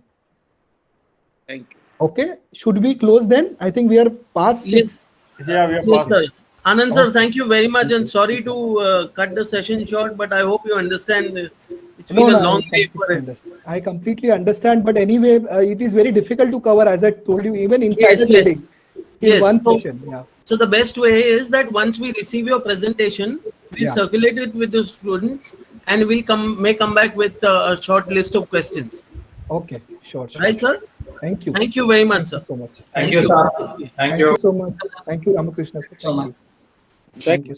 Thank you. Okay. Should we close then? I think we are past 6. Yes. Yeah, we are Yes, past. sir. Anand sir, Okay. thank you very much, and sorry to cut the session short, but I hope you understand. It's been No, a long day for it. I completely understand, but anyway, it is very difficult to cover, as I told you, even inside Yes, the yes. trading. In Yes. one So, session. Yeah. so the best way is that once we receive your presentation, we'll Yeah. circulate it with the students, and we'll come back with a short list of questions. Okay. Sure. Right, sir? Thank you. Thank you very much, sir. So much. Thank you, sir. Thank you. so much. Thank you, Ramakrishna. So much. Thank you.